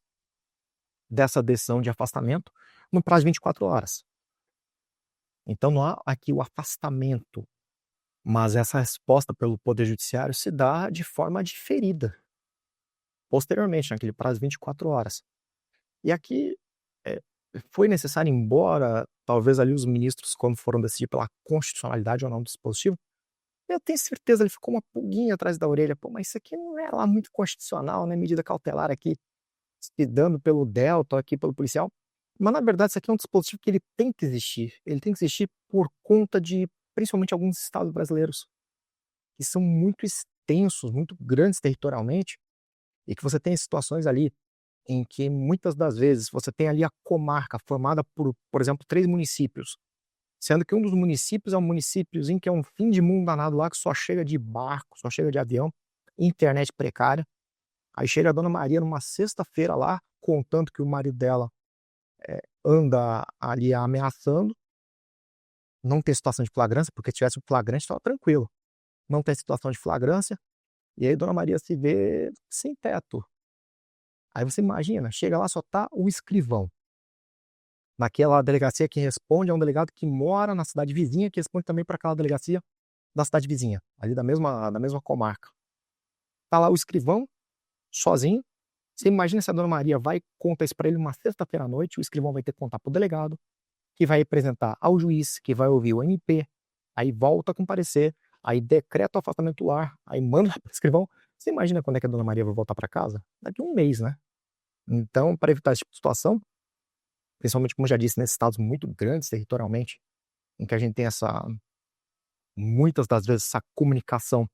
dessa decisão de afastamento no prazo de 24 horas. Então não há aqui o afastamento, mas essa resposta pelo Poder Judiciário se dá de forma diferida, posteriormente, naquele prazo de 24 horas. E aqui foi necessário, embora talvez ali os ministros, quando foram decidir pela constitucionalidade ou não do dispositivo, eu tenho certeza ele ficou uma pulguinha atrás da orelha. Pô, mas isso aqui não é lá muito constitucional, né? Medida cautelar aqui, se dando pelo delta, aqui pelo policial. Mas na verdade isso aqui é um dispositivo que ele tem que existir. Ele tem que existir por conta de, principalmente, alguns estados brasileiros, que são muito extensos, muito grandes territorialmente, e que você tem situações ali em que muitas das vezes você tem ali a comarca formada por exemplo, 3 municípios, sendo que um dos municípios é um municípiozinho que é um fim de mundo danado lá, que só chega de barco, só chega de avião, internet precária. Aí chega a Dona Maria numa sexta-feira lá, contando que o marido dela anda ali ameaçando, não tem situação de flagrância, porque se tivesse um flagrante estava tranquilo. Não tem situação de flagrância, e aí Dona Maria se vê sem teto. Aí você imagina, chega lá, só tá o escrivão. Naquela delegacia, quem responde é um delegado que mora na cidade vizinha, que responde também para aquela delegacia da cidade vizinha, ali da mesma comarca. Tá lá o escrivão, sozinho. Você imagina se a Dona Maria vai e conta isso para ele uma sexta-feira à noite, o escrivão vai ter que contar pro delegado, que vai apresentar ao juiz, que vai ouvir o MP, aí volta com parecer, aí decreta o afastamento do lar, aí manda para o escrivão. Você imagina quando é que a Dona Maria vai voltar para casa? Daqui a um mês, né? Então, para evitar esse tipo de situação, principalmente, como eu já disse, nesses estados muito grandes territorialmente, em que a gente tem muitas das vezes, essa comunicação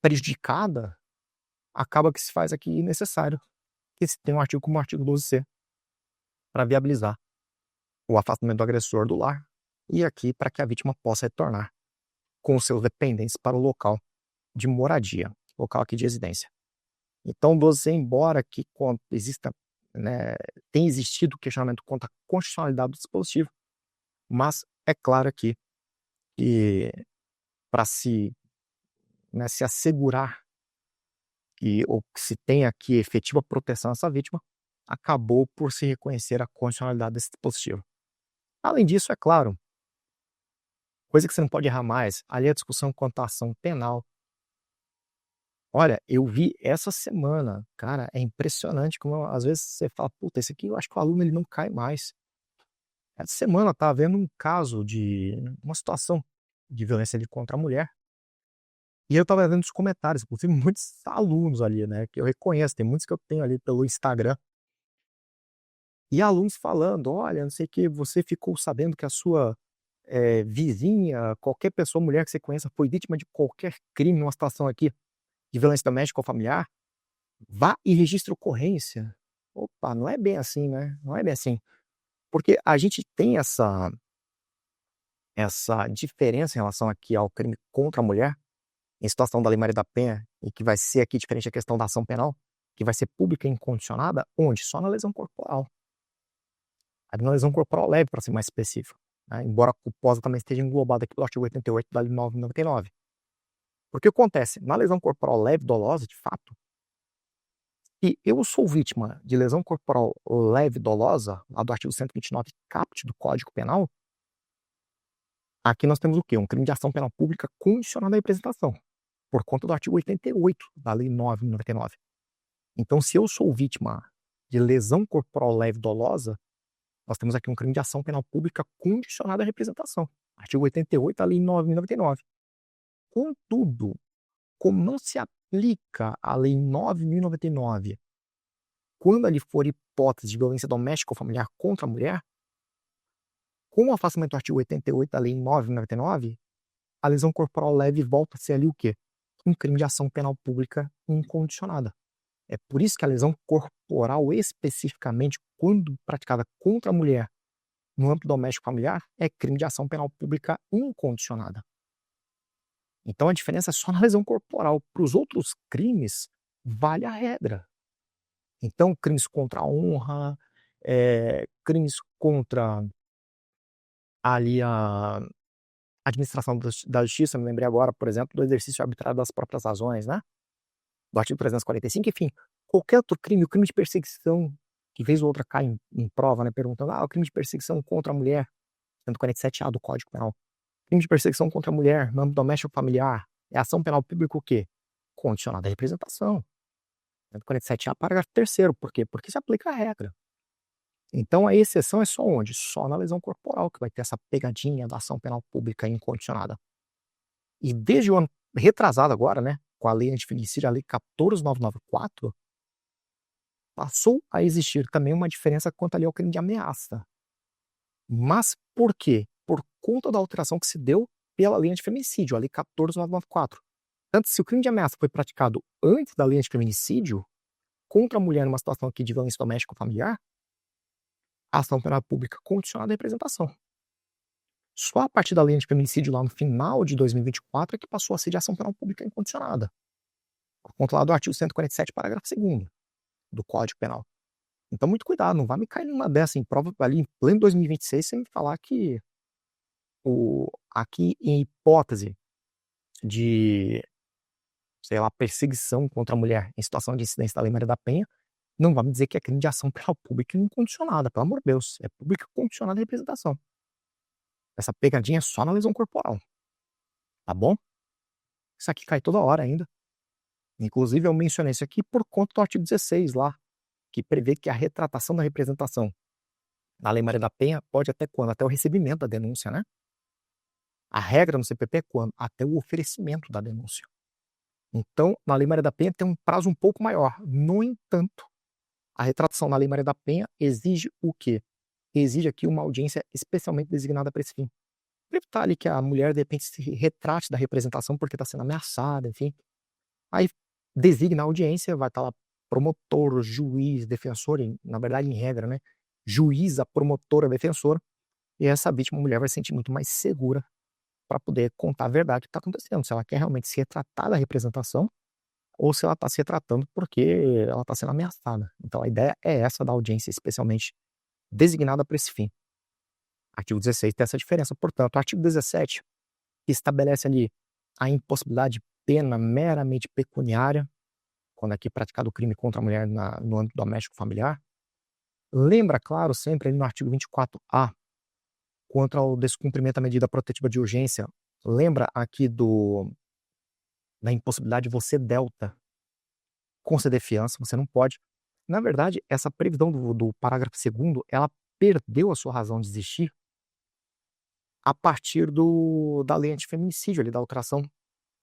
prejudicada, acaba que se faz aqui necessário que se tenha um artigo como o artigo 12C para viabilizar o afastamento do agressor do lar e aqui para que a vítima possa retornar com os seus dependentes para o local de moradia, local aqui de residência. Então, o 12C, embora que exista, né, tem existido questionamento quanto à constitucionalidade do dispositivo, mas é claro aqui que para se assegurar que se tenha aqui efetiva proteção a essa vítima, acabou por se reconhecer a constitucionalidade desse dispositivo. Além disso, é claro, coisa que você não pode errar mais, ali a discussão quanto à ação penal. Olha, eu vi essa semana, cara, é impressionante como às vezes você fala, puta, esse aqui eu acho que o aluno ele não cai mais. Essa semana tá havendo um caso de uma situação de violência ali contra a mulher. E eu tava vendo os comentários, inclusive muitos alunos ali, né, que eu reconheço, tem muitos que eu tenho ali pelo Instagram. E alunos falando, olha, não sei o que, você ficou sabendo que a sua vizinha, qualquer pessoa, mulher que você conheça, foi vítima de qualquer crime, numa situação aqui de violência doméstica ou familiar, vá e registre ocorrência. Opa, não é bem assim, né? Não é bem assim. Porque a gente tem essa diferença em relação aqui ao crime contra a mulher, em situação da Lei Maria da Penha, e que vai ser aqui diferente a questão da ação penal, que vai ser pública e incondicionada, onde? Só na lesão corporal. A lesão corporal leve, para ser mais específico, né? Embora a culposa também esteja englobada aqui pelo artigo 88 da Lei 9.099. Porque o que acontece? Na lesão corporal leve dolosa, de fato, se eu sou vítima de lesão corporal leve dolosa, lá do artigo 129 caput do Código Penal, aqui nós temos o quê? Um crime de ação penal pública condicionado à representação, por conta do artigo 88 da Lei 9.099. Então, se eu sou vítima de lesão corporal leve dolosa, nós temos aqui um crime de ação penal pública condicionado à representação, artigo 88 da Lei 9.099. Contudo, como não se aplica a Lei 9.099 quando ali for hipótese de violência doméstica ou familiar contra a mulher, com o afastamento do artigo 88 da Lei 9.099, a lesão corporal leve volta a ser ali o quê? Um crime de ação penal pública incondicionada. É por isso que a lesão corporal, especificamente, quando praticada contra a mulher no âmbito doméstico familiar, é crime de ação penal pública incondicionada. Então a diferença é só na lesão corporal. Para os outros crimes, vale a regra. Então, crimes contra a honra, crimes contra ali a administração da justiça, me lembrei agora, por exemplo, do exercício arbitrário das próprias razões, né? Do artigo 345, enfim, qualquer outro crime, o crime de perseguição, que vez ou outra cai em prova, né? Perguntando, o crime de perseguição contra a mulher, 147A do Código Penal. Crime de perseguição contra a mulher, no âmbito doméstico familiar, é ação penal pública o quê? Condicionada à representação. 147A, parágrafo 3º. Por quê? Porque se aplica a regra. Então a exceção é só onde? Só na lesão corporal, que vai ter essa pegadinha da ação penal pública incondicionada. E desde o ano retrasado agora, né, com a lei antifeminicídio, a lei 14.994, passou a existir também uma diferença quanto ali ao crime de ameaça. Mas por quê? Por conta da alteração que se deu pela lei antifeminicídio, a lei 14.994. Tanto se o crime de ameaça foi praticado antes da lei antifeminicídio, contra a mulher numa situação aqui de violência doméstica ou familiar, a ação penal pública condicionada à representação. Só a partir da lei antifeminicídio lá no final de 2024 é que passou a ser de ação penal pública incondicionada. Por conta lá do artigo 147, parágrafo 2º do Código Penal. Então muito cuidado, não vai me cair numa dessa em prova ali em pleno 2026 sem me falar que aqui em hipótese de, sei lá, perseguição contra a mulher em situação de incidência da Lei Maria da Penha, não vai me dizer que é crime de ação penal pública incondicionada, pelo amor de Deus, é pública condicionada de representação. Essa pegadinha é só na lesão corporal, tá bom? Isso aqui cai toda hora ainda. Inclusive eu mencionei isso aqui por conta do artigo 16 lá, que prevê que a retratação da representação na Lei Maria da Penha pode até quando? Até o recebimento da denúncia, né? A regra no CPP é quando? Até o oferecimento da denúncia. Então, na Lei Maria da Penha tem um prazo um pouco maior. No entanto, a retratação na Lei Maria da Penha exige o quê? Exige aqui uma audiência especialmente designada para esse fim. Para evitar ali que a mulher, de repente, se retrate da representação porque está sendo ameaçada, enfim. Aí designa a audiência, vai estar lá promotor, juiz, defensor, na verdade, em regra, né? Juíza, promotora, defensora, e essa vítima, mulher, vai se sentir muito mais segura para poder contar a verdade do que está acontecendo, se ela quer realmente se retratar da representação ou se ela está se retratando porque ela está sendo ameaçada. Então a ideia é essa da audiência especialmente designada para esse fim. Artigo 16 tem essa diferença, portanto, o artigo 17 que estabelece ali a impossibilidade de pena meramente pecuniária, quando aqui praticado o crime contra a mulher no âmbito doméstico familiar. Lembra, claro, sempre ali no artigo 24A, quanto ao descumprimento da medida protetiva de urgência, lembra aqui da impossibilidade de você, delta, conceder fiança, você não pode. Na verdade, essa previsão do parágrafo 2º, ela perdeu a sua razão de existir a partir da lei antifeminicídio, ali, da alteração.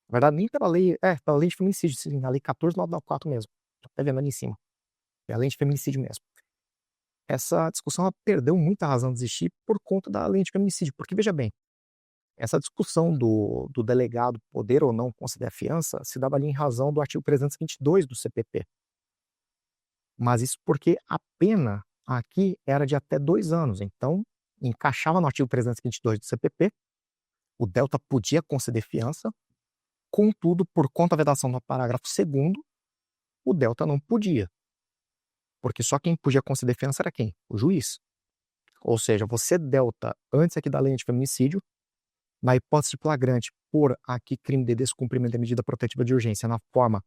Na verdade, nem pela lei, pela lei de feminicídio, sim, a lei 14.994 mesmo. Tá até vendo ali em cima. É a lei de feminicídio mesmo. Essa discussão ela perdeu muita razão de existir por conta da lei de feminicídio, porque veja bem, essa discussão do delegado poder ou não conceder a fiança se dava ali em razão do artigo 322 do CPP. Mas isso porque a pena aqui era de até 2 anos, então encaixava no artigo 322 do CPP, o delta podia conceder fiança, contudo, por conta da vedação do parágrafo 2º, o delta não podia. Porque só quem podia conceder fiança era quem? O juiz. Ou seja, você, delta, antes aqui da lei de feminicídio, na hipótese de flagrante por aqui crime de descumprimento da medida protetiva de urgência na forma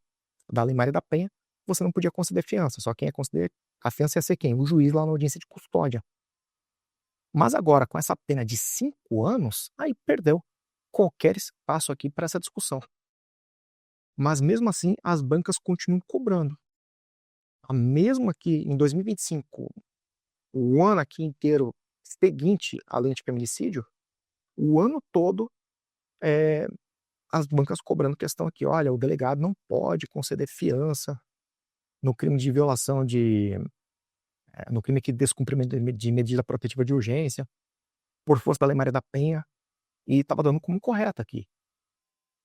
da Lei Maria da Penha, você não podia conceder fiança. Só quem ia conceder a fiança ia ser quem? O juiz lá na audiência de custódia. Mas agora, com essa pena de 5 anos, aí perdeu qualquer espaço aqui para essa discussão. Mas mesmo assim, as bancas continuam cobrando. Mesmo que em 2025, o ano aqui inteiro seguinte à lei de feminicídio, o ano todo, as bancas cobrando questão aqui, olha, o delegado não pode conceder fiança no crime de violação no crime de descumprimento de medida protetiva de urgência, por força da Lei Maria da Penha, e estava dando como correto aqui.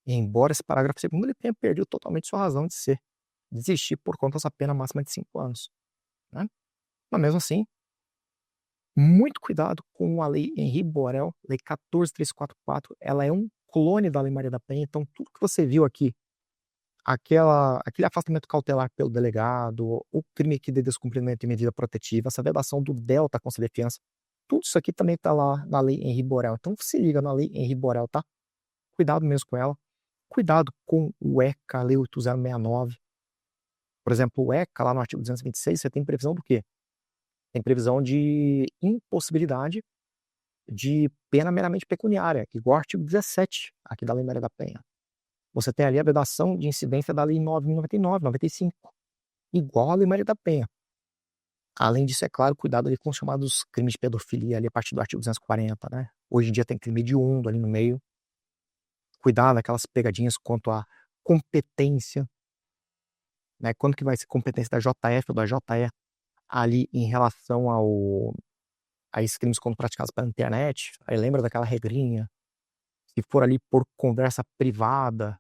E embora esse parágrafo 2º ele tenha perdido totalmente sua razão de ser, de existir por conta dessa pena máxima de 5 anos, né? Mas mesmo assim, muito cuidado com a Lei Henri Borel, Lei 14.344, ela é um clone da Lei Maria da Penha, então tudo que você viu aqui, aquele afastamento cautelar pelo delegado, o crime aqui de descumprimento de medida protetiva, essa vedação do delta conceder fiança, tudo isso aqui também está lá na Lei Henri Borel. Então se liga na Lei Henri Borel, tá? Cuidado mesmo com ela. Cuidado com o ECA, a Lei 8069. Por exemplo, o ECA, lá no artigo 226, você tem previsão do quê? Tem previsão de impossibilidade de pena meramente pecuniária, igual ao artigo 17 aqui da Lei Maria da Penha. Você tem ali a vedação de incidência da Lei 9.099, 95, igual à Lei Maria da Penha. Além disso, é claro, cuidado ali com os chamados crimes de pedofilia ali a partir do artigo 240, né? Hoje em dia tem crime hediondo ali no meio. Cuidado aquelas pegadinhas quanto à competência, né? Quando que vai ser competência da JF ou da JE ali em relação a esses crimes quando praticados pela internet? Aí lembra daquela regrinha? Se for ali por conversa privada,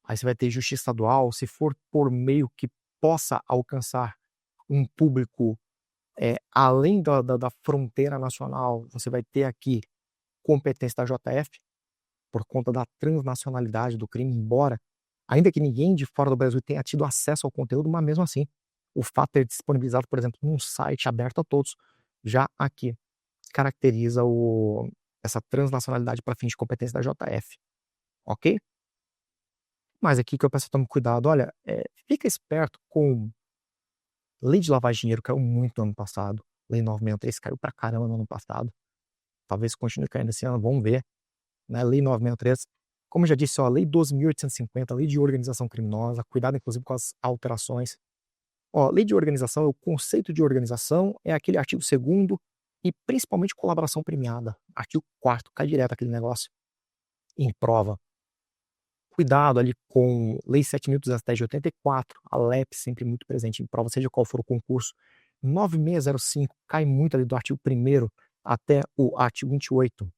aí você vai ter justiça estadual. Se for por meio que possa alcançar um público além da fronteira nacional, você vai ter aqui competência da JF por conta da transnacionalidade do crime, embora ainda que ninguém de fora do Brasil tenha tido acesso ao conteúdo, mas mesmo assim, o fato de ter disponibilizado, por exemplo, num site aberto a todos, já aqui caracteriza essa transnacionalidade para fins de competência da JF, ok? Mas aqui que eu peço tome cuidado, olha, fica esperto com lei de lavagem de dinheiro, caiu muito no ano passado, lei 963 caiu pra caramba no ano passado, talvez continue caindo esse ano, vamos ver, né, lei 963, como eu já disse, ó, lei 12.850, lei de organização criminosa, cuidado inclusive com as alterações. Ó, lei de organização, o conceito de organização é aquele artigo 2º e principalmente colaboração premiada, artigo 4º, cai direto aquele negócio em prova. Cuidado ali com lei 7.210 de 84, a LEP sempre muito presente em prova, seja qual for o concurso. 9605 cai muito ali do artigo 1º até o artigo 28,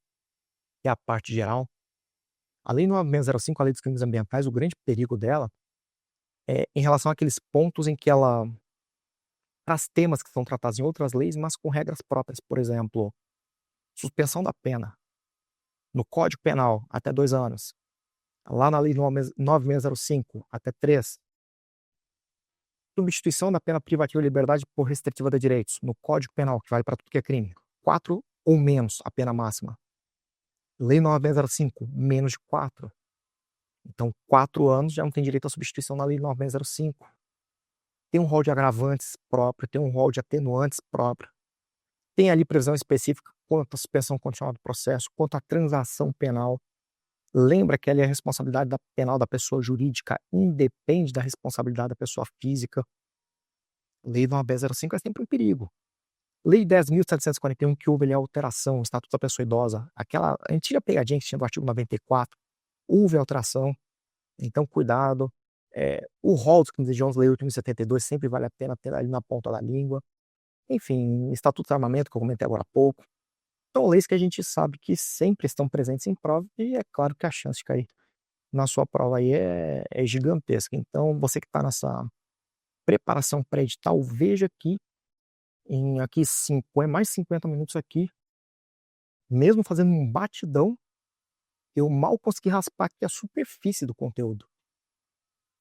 que é a parte geral. A lei 9605, a lei dos crimes ambientais, o grande perigo dela é em relação àqueles pontos em que ela traz temas que são tratados em outras leis, mas com regras próprias. Por exemplo, suspensão da pena. No Código Penal, até 2 anos. Lá na lei 9605, até 3. Substituição da pena privativa de liberdade por restritiva de direitos. No Código Penal, que vale para tudo que é crime. 4 ou menos a pena máxima. Lei 9605, menos de 4. Então, 4 anos já não tem direito à substituição na lei 9605. Tem um rol de agravantes próprio, tem um rol de atenuantes próprio. Tem ali previsão específica quanto à suspensão condicional do processo, quanto à transação penal. Lembra que ali a responsabilidade penal da pessoa jurídica independe da responsabilidade da pessoa física. Lei 9605 é sempre um perigo. Lei 10.741, que houve ali a alteração, o Estatuto da Pessoa Idosa, aquela antiga pegadinha que tinha do artigo 94, houve alteração, então cuidado. O rol dos crimes hediondos, Lei 8.072, sempre vale a pena ter ali na ponta da língua. Enfim, Estatuto do Armamento, que eu comentei agora há pouco. São leis que a gente sabe que sempre estão presentes em prova e é claro que a chance de cair na sua prova aí é gigantesca. Então, você que está nessa preparação pré-edital, veja que em aqui mais 50 minutos aqui, mesmo fazendo um batidão, eu mal consegui raspar aqui a superfície do conteúdo.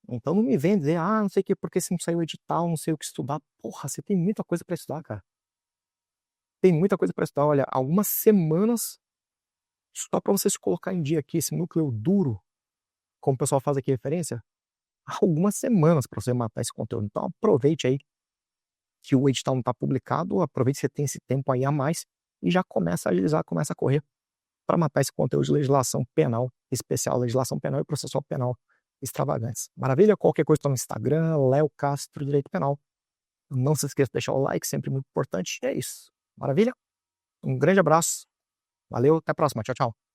Então não me vem dizer, não sei o que, porque se não saiu o edital, não sei o que estudar. Porra, você tem muita coisa para estudar, cara. Tem muita coisa para estudar. Olha, algumas semanas só para você se colocar em dia aqui, esse núcleo duro, como o pessoal faz aqui referência, algumas semanas para você matar esse conteúdo. Então aproveite aí que o edital não está publicado, aproveite que você tem esse tempo aí a mais e já começa a agilizar, começa a correr para matar esse conteúdo de legislação penal especial, legislação penal e processual penal extravagantes. Maravilha? Qualquer coisa está no Instagram, Léo Castro Direito Penal. Não se esqueça de deixar o like, sempre muito importante. E é isso. Maravilha? Um grande abraço. Valeu, até a próxima. Tchau, tchau.